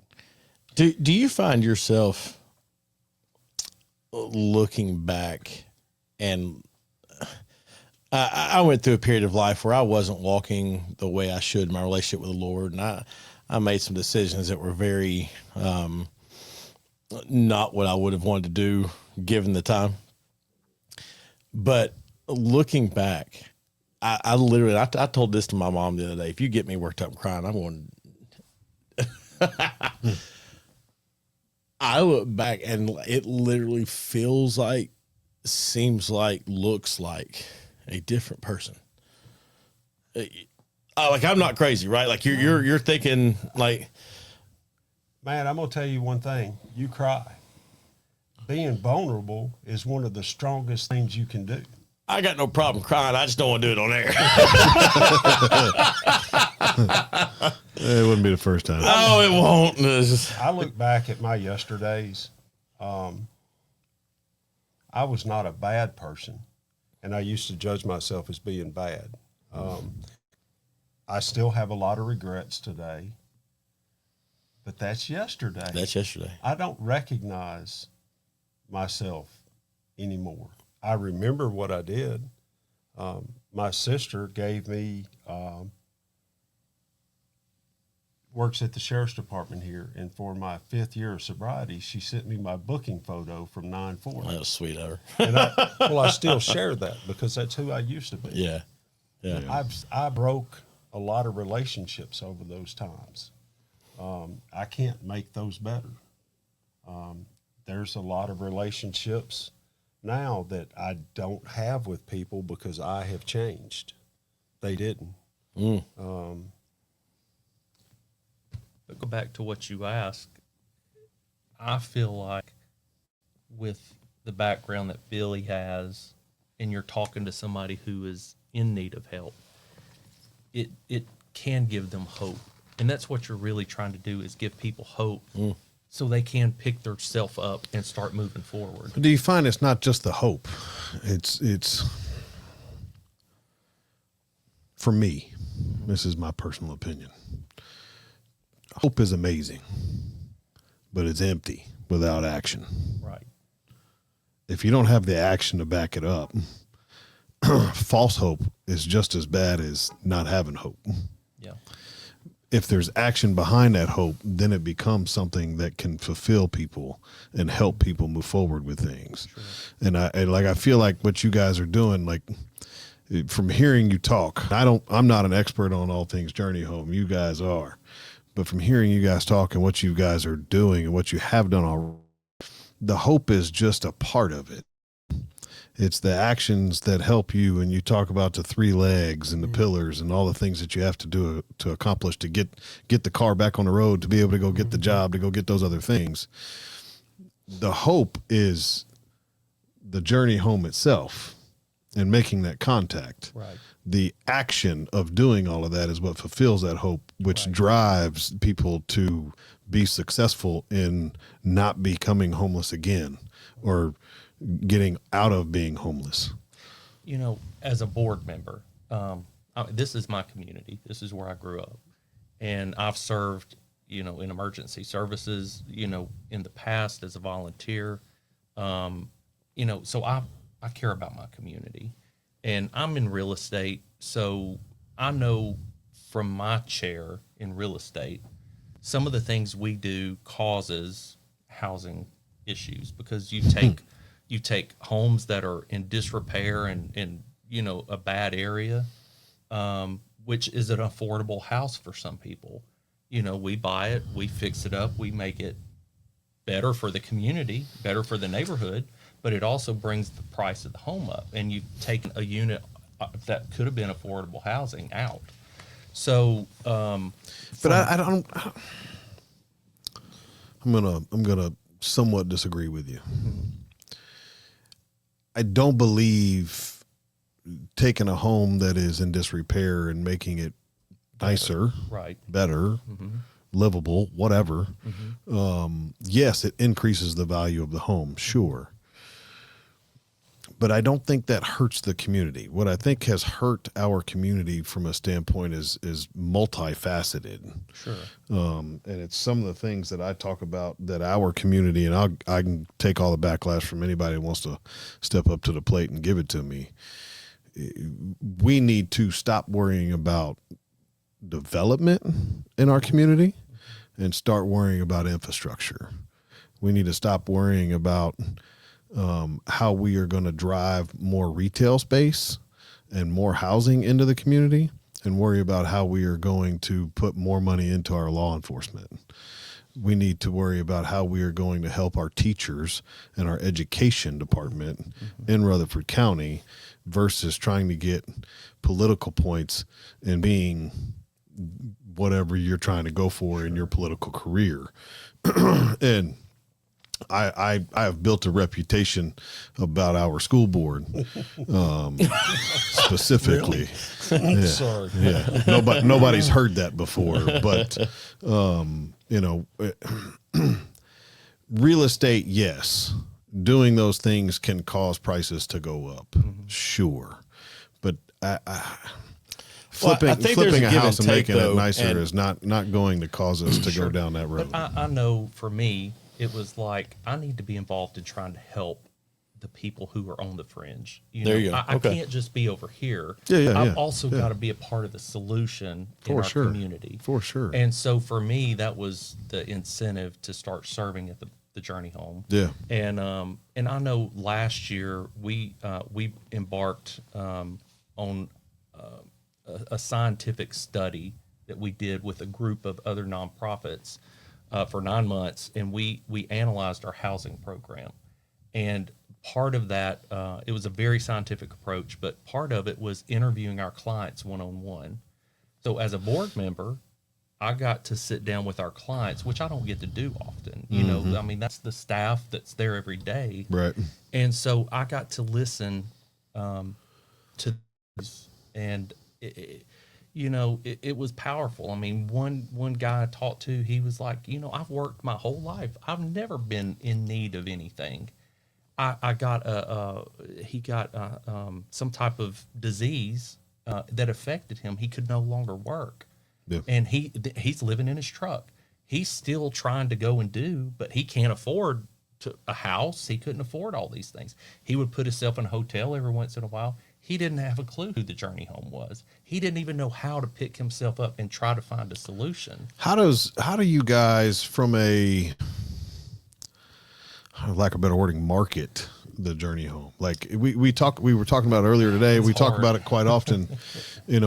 Do you find yourself looking back, and I went through a period of life where I wasn't walking the way I should in my relationship with the Lord, and I made some decisions that were very not what I would have wanted to do given the time. But looking back, I literally, I told this to my mom the other day: if you get me worked up and crying, I'm going. I look back and it literally feels like, seems like, looks like a different person. like I'm not crazy, right? Like you're thinking like, Man, I'm going to tell you one thing. You cry. Being vulnerable is one of the strongest things you can do. I got no problem crying. I just don't want to do it on air. It wouldn't be the first time. Oh, it won't. It's just, I look back at my yesterdays. I was not a bad person, and I used to judge myself as being bad. I still have a lot of regrets today, but that's yesterday. that's yesterday. I don't recognize myself anymore. I remember what I did. My sister gave me, works at the sheriff's department here, and for my 5th year of sobriety, she sent me my booking photo from 9/4. That was sweet of her. And I still share that because that's who I used to be. Yeah. Yeah. I broke a lot of relationships over those times. I can't make those better. There's a lot of relationships now that I don't have with people because I have changed. They didn't. But go back to what you asked. I feel like with the background that Billy has, and you're talking to somebody who is in need of help, it can give them hope. And that's what you're really trying to do, is give people hope so they can pick their self up and start moving forward. Do you find it's not just the hope? It's for me, this is my personal opinion. Hope is amazing, but it's empty without action. Right. If you don't have the action to back it up, false hope is just as bad as not having hope. Yeah. If there's action behind that hope, then it becomes something that can fulfill people and help people move forward with things. Sure. And I feel like what you guys are doing, like from hearing you talk, I'm not an expert on all things Journey Home. You guys are. But from hearing you guys talk and what you guys are doing and what you have done already, the hope is just a part of it. It's the actions that help you, and you talk about the 3 legs and the pillars and all the things that you have to do to accomplish to get the car back on the road, to be able to go get the job, to go get those other things. The hope is the journey home itself and making that contact. Right. The action of doing all of that is what fulfills that hope, which drives people to be successful in not becoming homeless again or getting out of being homeless. You know, as a board member, this is my community. This is where I grew up. And I've served, in emergency services, in the past as a volunteer. So I care about my community. And I'm in real estate, so I know from my chair in real estate, some of the things we do causes housing issues, because you take homes that are in disrepair and a bad area, which is an affordable house for some people. We buy it, we fix it up, we make it better for the community, better for the neighborhood, but it also brings the price of the home up, and you've taken a unit that could have been affordable housing out. So, but I'm gonna somewhat disagree with you. I don't believe taking a home that is in disrepair and making it nicer, better, livable, whatever. Yes, it increases the value of the home, sure. But I don't think that hurts the community. What I think has hurt our community from a standpoint is multifaceted. Sure. And it's some of the things that I talk about that our community, and I can take all the backlash from anybody who wants to step up to the plate and give it to me. We need to stop worrying about development in our community and start worrying about infrastructure. We need to stop worrying about how we are going to drive more retail space and more housing into the community, and worry about how we are going to put more money into our law enforcement. we need to worry about how we are going to help our teachers and our education department in Rutherford County versus trying to get political points and being whatever you're trying to go for in your political career. And I have built a reputation about our school board, specifically. Yeah, Sorry. yeah. Nobody's heard that before, but you know, real estate, yes, doing those things can cause prices to go up, sure, but flipping I think there's a a give house and and take, making though, it nicer and- is not going to cause us to go down that road. But I know for me, it was like I need to be involved in trying to help the people who are on the fringe. There you go. I Okay. can't just be over here. Yeah, I've also got to be a part of the solution in For our sure. community. For sure. And so for me, that was the incentive to start serving at the Journey Home. Yeah. And I know last year we embarked on a scientific study that we did with a group of other nonprofits for 9 months, and we analyzed our housing program. And part of that, it was a very scientific approach, but part of it was interviewing our clients one-on-one. So as a board member, I got to sit down with our clients, which I don't get to do often. You know, I mean, that's the staff that's there every day. Right. And so I got to listen to this, and it was powerful. I mean, one guy I talked to, he was like, I've worked my whole life. I've never been in need of anything. I got he got some type of disease that affected him. He could no longer work. Yeah. And he's living in his truck. He's still trying to go and do, but he can't afford a house. He couldn't afford all these things. He would put himself in a hotel every once in a while. He didn't have a clue who the Journey Home was. He didn't even know how to pick himself up and try to find a solution. How do you guys, from a lack of better wording, market the Journey Home? Like we were talking about it earlier today. We talk hard. about it quite often.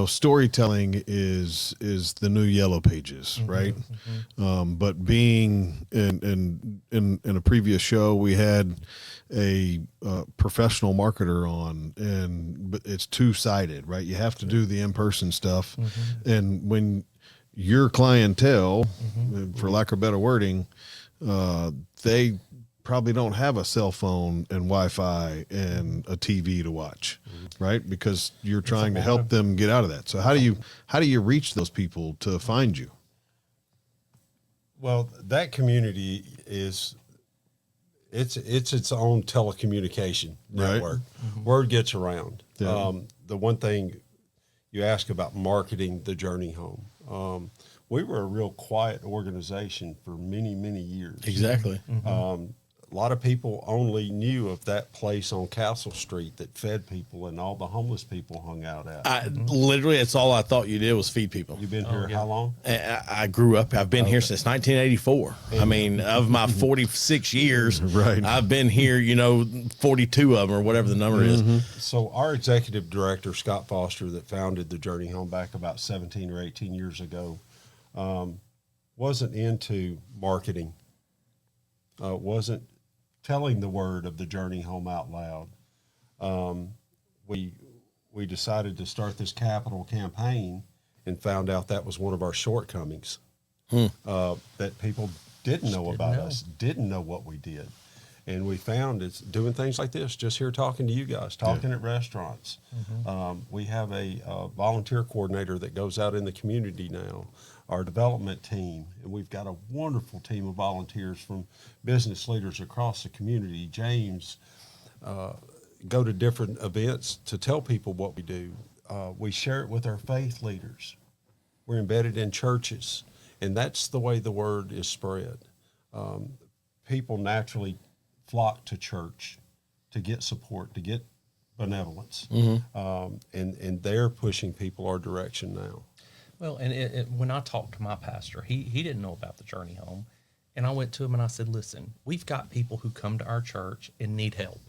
Storytelling is the new Yellow Pages, right? But being in a previous show, we had a professional marketer on, but it's two-sided, right? You have to do the in-person stuff, and when your clientele, for lack of better wording, they probably don't have a cell phone and Wi-Fi and a TV to watch, right? Because you're trying to help them get out of that. So how do you reach those people to find you? Well, that community is its own telecommunication Right. network. Word gets around. Yeah. The one thing you ask about marketing the Journey Home, we were a real quiet organization for many, many years. Exactly. A lot of people only knew of that place on Castle Street that fed people and all the homeless people hung out at. Literally, that's all I thought you did was feed people. You've been here how long? I grew up. I've been here since 1984. I mean, of my 46 years, Right. I've been here. 42 of them, or whatever the number is. So our executive director, Scott Foster, that founded the Journey Home back about 17 or 18 years ago, wasn't into marketing, wasn't telling the word of the Journey Home out loud. We decided to start this capital campaign and found out that was one of our shortcomings, that people didn't know about us, didn't know what we did. And we found it's doing things like this, just here talking to you guys, talking at restaurants. We have a volunteer coordinator that goes out in the community now, our development team, and we've got a wonderful team of volunteers from business leaders across the community. James, go to different events to tell people what we do. We share it with our faith leaders. We're embedded in churches, and that's the way the word is spread. People naturally flock to church to get support, to get benevolence, and they're pushing people our direction now. Well, and when I talked to my pastor, he didn't know about the Journey Home. And I went to him and I said, listen, we've got people who come to our church and need help.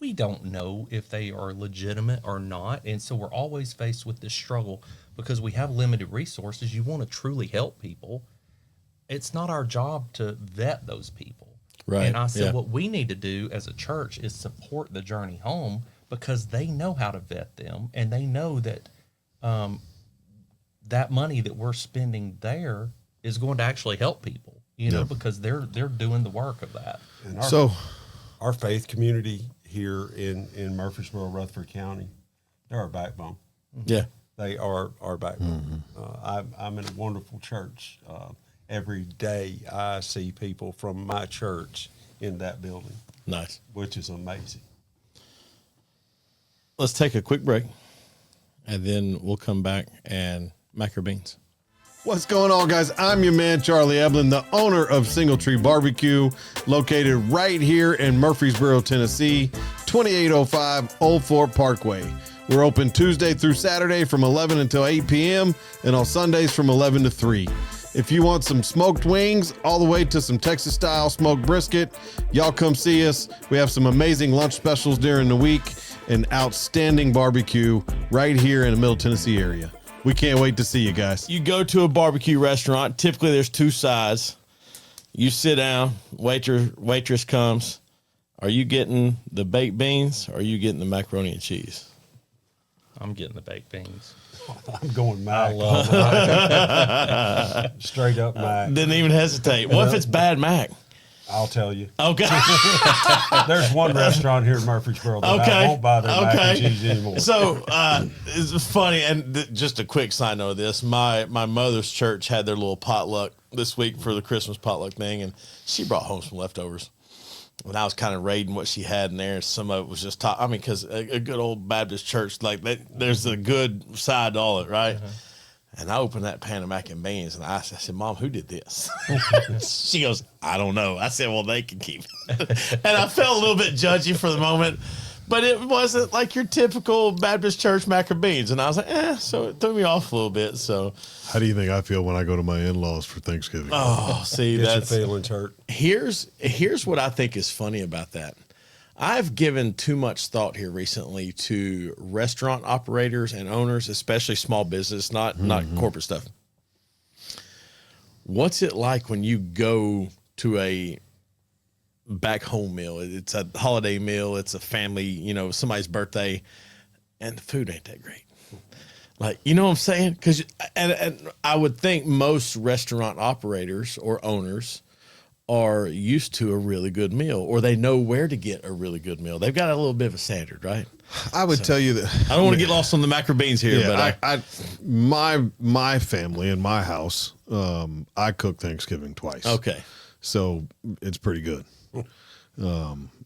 We don't know if they are legitimate or not. And so we're always faced with this struggle because we have limited resources. You want to truly help people. it's not our job to vet those people. Right, And I said, yeah. what we need to do as a church is support the Journey Home, because they know how to vet them, and they know that that money that we're spending there is going to actually help people, because they're doing the work of that. And our faith community here in Murfreesboro, Rutherford County, they're our backbone. Yeah. They are our backbone. I'm in a wonderful church. Every day I see people from my church in that building, Nice. which is amazing. Let's take a quick break, and then we'll come back and mac our beans. What's going on, guys? I'm your man, Charlie Eblin, the owner of Single Tree Barbecue, located right here in Murfreesboro, Tennessee, 2805 Old Fort Parkway. We're open Tuesday through Saturday from 11 until 8 p.m. and on Sundays from 11 to 3. If you want some smoked wings all the way to some Texas-style smoked brisket, y'all come see us. We have some amazing lunch specials during the week and outstanding barbecue right here in the Middle Tennessee area. We can't wait to see you guys. You go to a barbecue restaurant, typically there's two sides. You sit down, waitress comes. Are you getting the baked beans or are you getting the macaroni and cheese? I'm getting the baked beans. I'm going Mac. I love Mac. Straight up Mac. Didn't even hesitate. What if it's bad mac? I'll tell you. Okay. There's one restaurant here in Murfreesboro that I won't buy their mac and cheese anymore. So it's funny, and just a quick side note of this. My mother's church had their little potluck this week for the Christmas potluck thing, and she brought home some leftovers. And I was kind of raiding what she had in there, and some of it was just top. I mean, because a good old Baptist church, like that, there's a good side to all it, right? And I opened that pan of mac and beans, and I said, Mom, who did this? She goes, I don't know. I said, well, they can keep it. And I felt a little bit judgy for the moment, but it wasn't like your typical Baptist church mac and beans. And I was like, so it threw me off a little bit. So How do you think I feel when I go to my in-laws for Thanksgiving? oh, see, Get your that's feelings hurt. here's what I think is funny about that. I've given too much thought here recently to restaurant operators and owners, especially small business, not corporate stuff. What's it like when you go to a back home meal? It's a holiday meal, it's a family, somebody's birthday, and the food ain't that great. Like, you know what I'm saying? Because and I would think most restaurant operators or owners are used to a really good meal, or they know where to get a really good meal. They've got a little bit of a standard, right? I would tell you that I don't want to get lost on the mac or beans here, but my family in my house, I cook Thanksgiving twice. okay. So it's pretty good.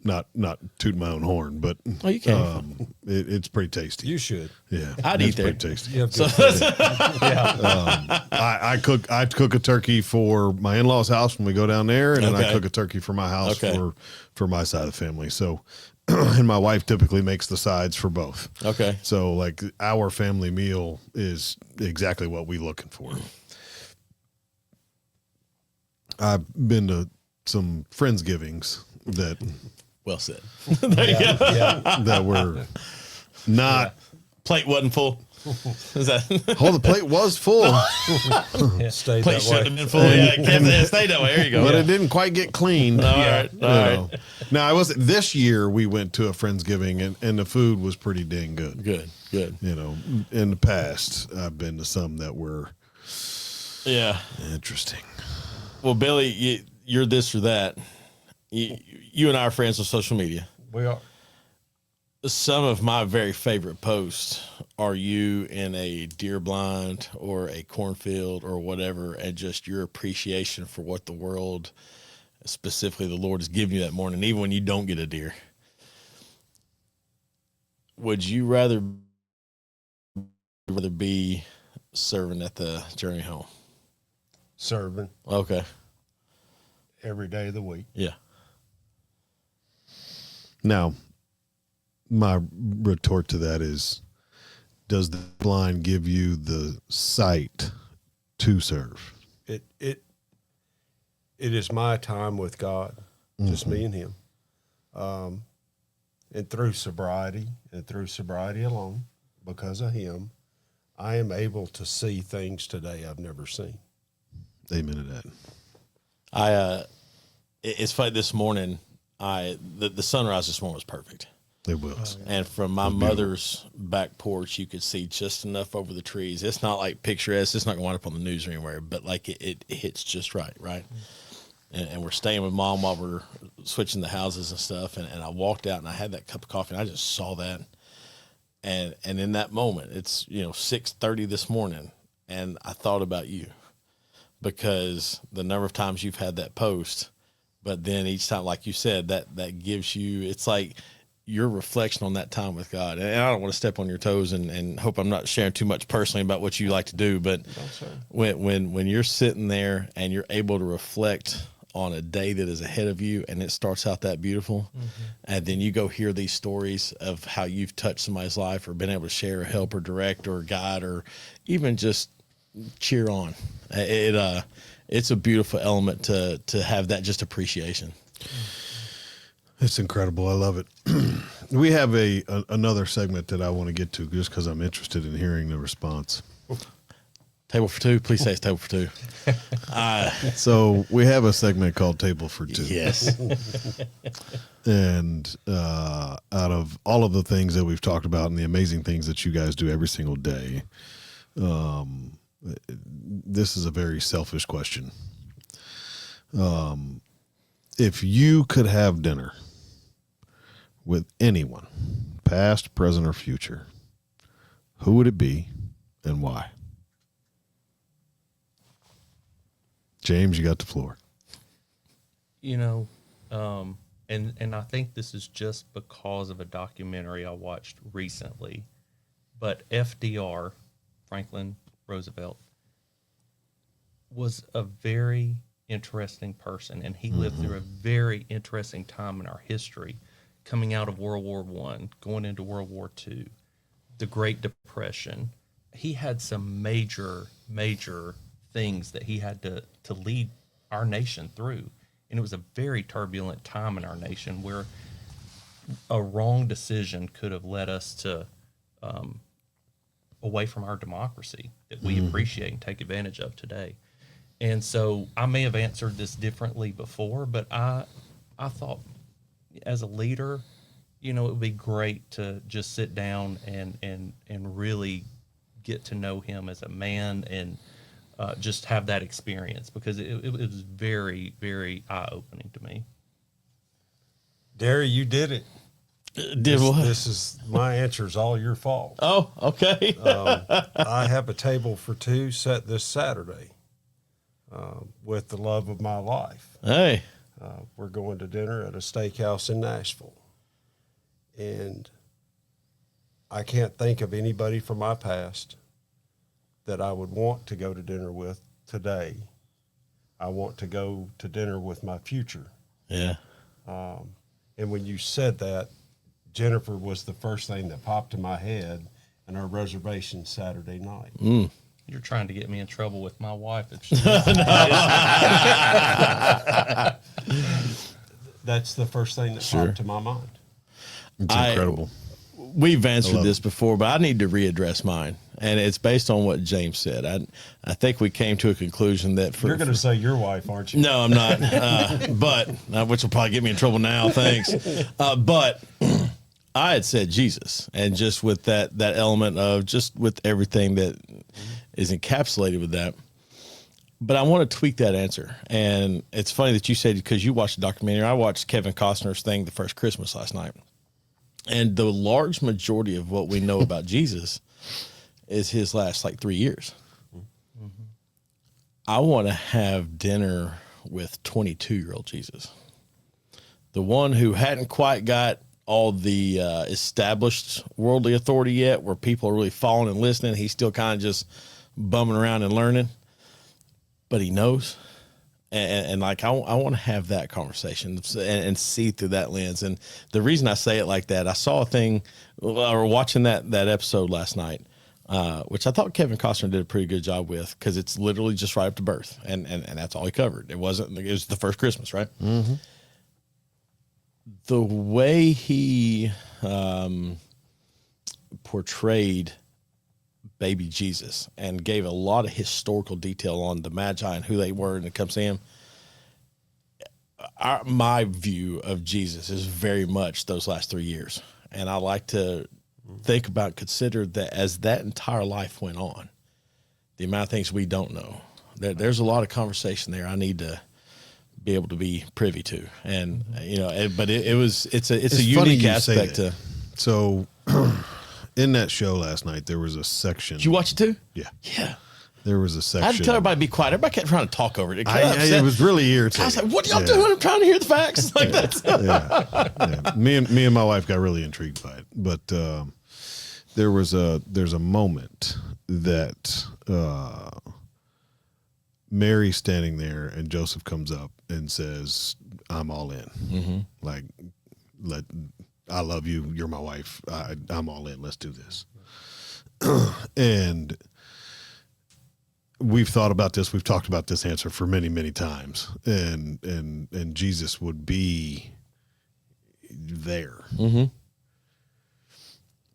Not toot my own horn, but Oh, you can. it's pretty tasty. You should. Yeah, I'd it's eat there. pretty tasty. You have good food. I cook a turkey for my in-laws' house when we go down there, and then I Okay. cook a turkey for my house Okay. for my side of the family. So, and my wife typically makes the sides for both. Okay. So like our family meal is exactly what we're looking for. I've been to some Friendsgivings that Well said. There you go. that were not. Plate wasn't full. Is that Oh, the plate was full, Stay plate that shouldn't have way. been full? Yeah, it stay that way. There you go. but it didn't quite get cleaned. All right. All right. Now I wasn't. This year we went to a Friendsgiving and the food was pretty dang good. Good. Good. In the past I've been to some that were Yeah. interesting. Well, Billy, you're this or that. You and I are friends on social media. We are. Some of my very favorite posts are you in a deer blind or a cornfield or whatever, and just your appreciation for what the world, specifically the Lord, has given you that morning, even when you don't get a deer. Would you rather be serving at the Journey Home? Serving Okay. every day of the week. Yeah. Now, my retort to that is, does the blind give you the sight to serve? It is my time with God, just me and Him. And through sobriety alone, because of Him, I am able to see things today I've never seen. Amen to that. It's funny this morning. The sunrise this morning was perfect. It was. And from my mother's back porch, you could see just enough over the trees. It's not like picturesque. It's not going to wind up on the news or anywhere, but like it hits just right. And we're staying with Mom while we're switching the houses and stuff. And I walked out and I had that cup of coffee and I just saw that. And in that moment, it's 6:30 this morning, and I thought about you because the number of times you've had that post, but then each time, like you said, that gives you, it's like your reflection on that time with God. And I don't want to step on your toes and hope I'm not sharing too much personally about what you like to do, but when you're sitting there and you're able to reflect on a day that is ahead of you and it starts out that beautiful, and then you go hear these stories of how you've touched somebody's life or been able to share or help or direct or guide or even just cheer on, it's a beautiful element to have that just appreciation. It's incredible. I love it. We have another segment that I want to get to just because I'm interested in hearing the response. Table for two. Please say it's table for two. So we have a segment called Table for Two. Yes. And out of all of the things that we've talked about and the amazing things that you guys do every single day, this is a very selfish question. If you could have dinner with anyone, past, present, or future, who would it be and why? James, you got the floor. And I think this is just because of a documentary I watched recently, but FDR, Franklin Roosevelt, was a very interesting person, and he lived through a very interesting time in our history, coming out of World War I, going into World War II, the Great Depression. He had some major things that he had to lead our nation through, and it was a very turbulent time in our nation where a wrong decision could have led us to away from our democracy that we appreciate and take advantage of today. And so I may have answered this differently before, but I thought as a leader, it would be great to just sit down and really get to know him as a man and just have that experience, because it was very, very eye-opening to me. Derry, you did it. Did what? This is my answer is all your fault. Oh, okay. I have a table for two set this Saturday with the love of my life. Hey. We're going to dinner at a steakhouse in Nashville. And I can't think of anybody from my past that I would want to go to dinner with today. I want to go to dinner with my future. Yeah. And when you said that, Jennifer was the first thing that popped in my head, and our reservation Saturday night. You're trying to get me in trouble with my wife. That's the first thing that popped to my mind. It's incredible. We've answered this before, but I need to readdress mine. And it's based on what James said. I think we came to a conclusion that You're going to say your wife, aren't you? No, I'm not. But which will probably get me in trouble now. Thanks. But I had said Jesus, and just with that element of just with everything that is encapsulated with that. But I want to tweak that answer. And it's funny that you said, because you watched the documentary, I watched Kevin Costner's thing, The First Christmas, last night. And the large majority of what we know about Jesus is his last 3 years. Mm-hmm. I want to have dinner with 22-year-old Jesus, the one who hadn't quite got all the established worldly authority yet, where people are really following and listening. He's still kind of just bumming around and learning, but he knows. And I want to have that conversation and see through that lens. And the reason I say it like that, I saw a thing, or watching that episode last night, which I thought Kevin Costner did a pretty good job with, because it's literally just right up to birth, and that's all he covered. It was the first Christmas, right? Mm-hmm. The way he portrayed baby Jesus and gave a lot of historical detail on the Magi and who they were and to come see him, my view of Jesus is very much those last 3 years. And I like to think about, consider that as that entire life went on, the amount of things we don't know, there's a lot of conversation there I need to be able to be privy to. And, but it's a funny unique you say aspect that. to. So in that show last night, there was a section. Did you watch it too? Yeah. Yeah. There was a section. I had to tell everybody to be quiet. Everybody kept trying to talk over it. It was really irritating. I was like, what are y'all doing? I'm trying to hear the facts. Like that. Yeah. Me and my wife got really intrigued by it. But there's a moment that Mary's standing there and Joseph comes up and says, I'm all in. Mm-hmm. Like, I love you. You're my wife. I'm all in. Let's do this. And we've thought about this. We've talked about this answer for many, many times. And Jesus would be there. Mm-hmm.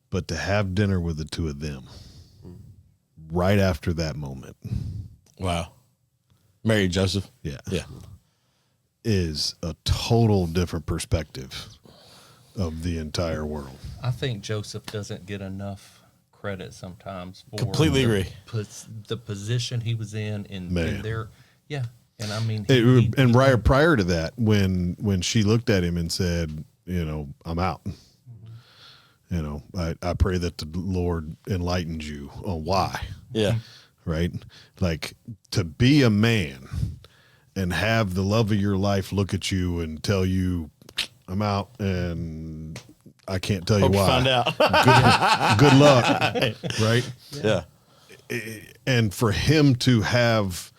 But to have dinner with the two of them right after that moment. Wow. Mary and Joseph. Yeah. Yeah. Is a total different perspective of the entire world. I think Joseph doesn't get enough credit sometimes for Completely agree. The position he was in there. Yeah. And I mean, prior to that, when she looked at him and said, I'm out. I pray that the Lord enlightens you on why. Yeah. Right? Like, to be a man and have the love of your life look at you and tell you, I'm out and I can't tell you Hope why. You find out. Good luck. Right? Yeah. And for him to have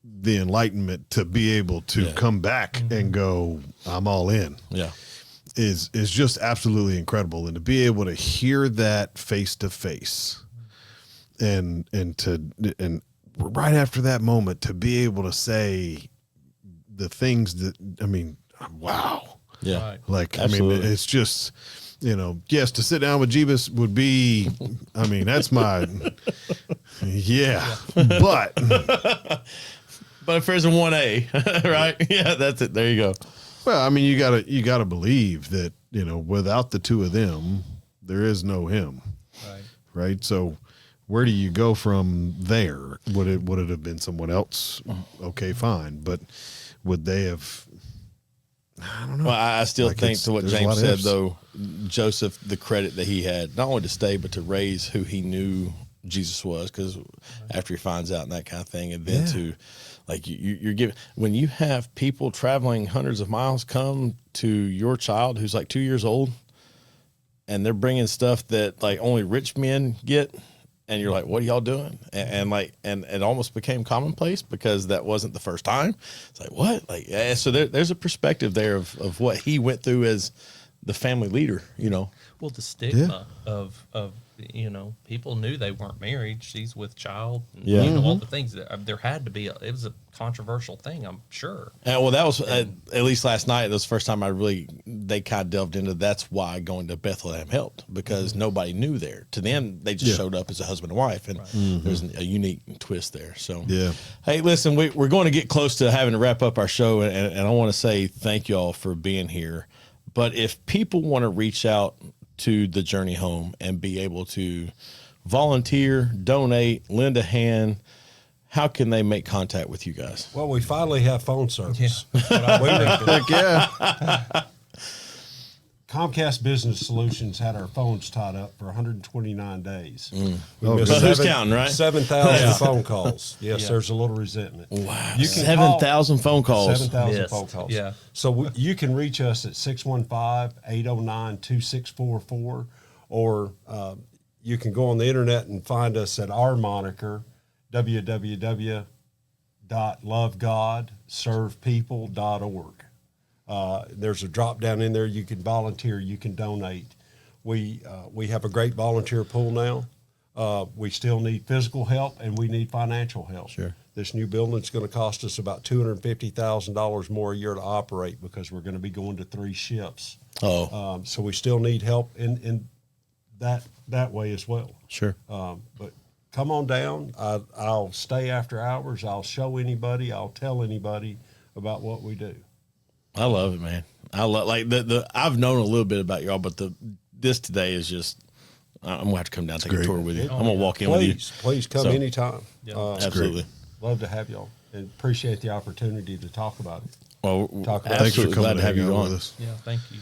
the enlightenment to be able to come back and go, I'm all in. Yeah. Is just absolutely incredible. And to be able to hear that face to face and right after that moment to be able to say the things that, wow. Yeah. Right. Like, Absolutely. it's just, yes, to sit down with Jesus would be, that's my, yeah. But if there's a 1A, right? Yeah, that's it. There you go. well, you gotta believe that, without the two of them, there is no him. Right. Right. So where do you go from there? Would it have been someone else? Okay, fine. But would they have, I don't know. Well, I still Like, think to what there's a lot James of said, ifs. though, Joseph, the credit that he had, not only to stay, but to raise who he knew Jesus was, because after he finds out and that kind of thing, and then to, like, you're giving, when you have people traveling hundreds of miles come to your child who's like 2 years old, and they're bringing stuff that like only rich men get, and you're like, what are y'all doing? And it almost became commonplace because that wasn't the first time. It's like, what? Like, yeah, so there's a perspective there of what he went through as the family leader, Well, the stigma of people knew they weren't married. She's with child. And, all the things that there had to be. It was a controversial thing, I'm sure. Well, that was at least last night. That was the first time they kind of delved into. That's why going to Bethlehem helped, because nobody knew there. To them, they just showed up as a husband and wife, and there's a unique twist there. So, hey, listen, we're going to get close to having to wrap up our show, and I want to say thank you all for being here. But if people want to reach out to the Journey Home and be able to volunteer, donate, lend a hand, how can they make contact with you guys? Well, we finally have phone service. Heck yeah. Comcast Business Solutions had our phones tied up for 129 days. We Oh, missed good. But who's counting, right? 7,000 phone calls. Yes, there's a little resentment. Wow, You can 7,000 phone calls. 7,000 Yes. phone calls. Yeah. So you can reach us at 615-809-2644, or you can go on the internet and find us at our moniker, www.lovegodservepeople.org. There's a drop down in there. You can volunteer. You can donate. We have a great volunteer pool now. We still need physical help, and we need financial help. Sure. This new building's going to cost us about $250,000 more a year to operate, because we're going to be going to 3 shifts. Oh, So we still need help in that way as well. sure. But come on down. I'll stay after hours. I'll show anybody. I'll tell anybody about what we do. I love it, man. I love like the I've known a little bit about y'all, but this today is just. I'm gonna have to come down and take great. a tour with you. I'm gonna walk in with you. Please come So- anytime. Absolutely. Love to have y'all and appreciate the opportunity to talk about it. Well, Talk about Thanks for absolutely coming glad to have hang you out on. with us. Yeah, thank you.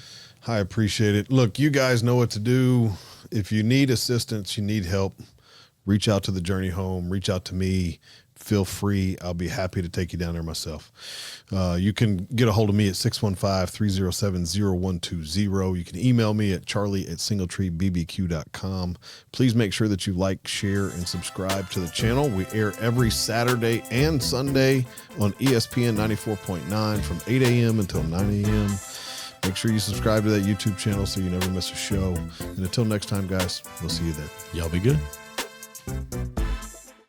I appreciate it. Look, you guys know what to do. If you need assistance, you need help, reach out to the Journey Home, reach out to me. Feel free. I'll be happy to take you down there myself. You can get a hold of me at 615-307-0120. You can email me at charlie@singletreebbq.com. Please make sure that you like, share, and subscribe to the channel. We air every Saturday and Sunday on ESPN 94.9 from 8 a.m. until 9 a.m. Make sure you subscribe to that YouTube channel so you never miss a show. And until next time, guys, we'll see you then. Y'all be good.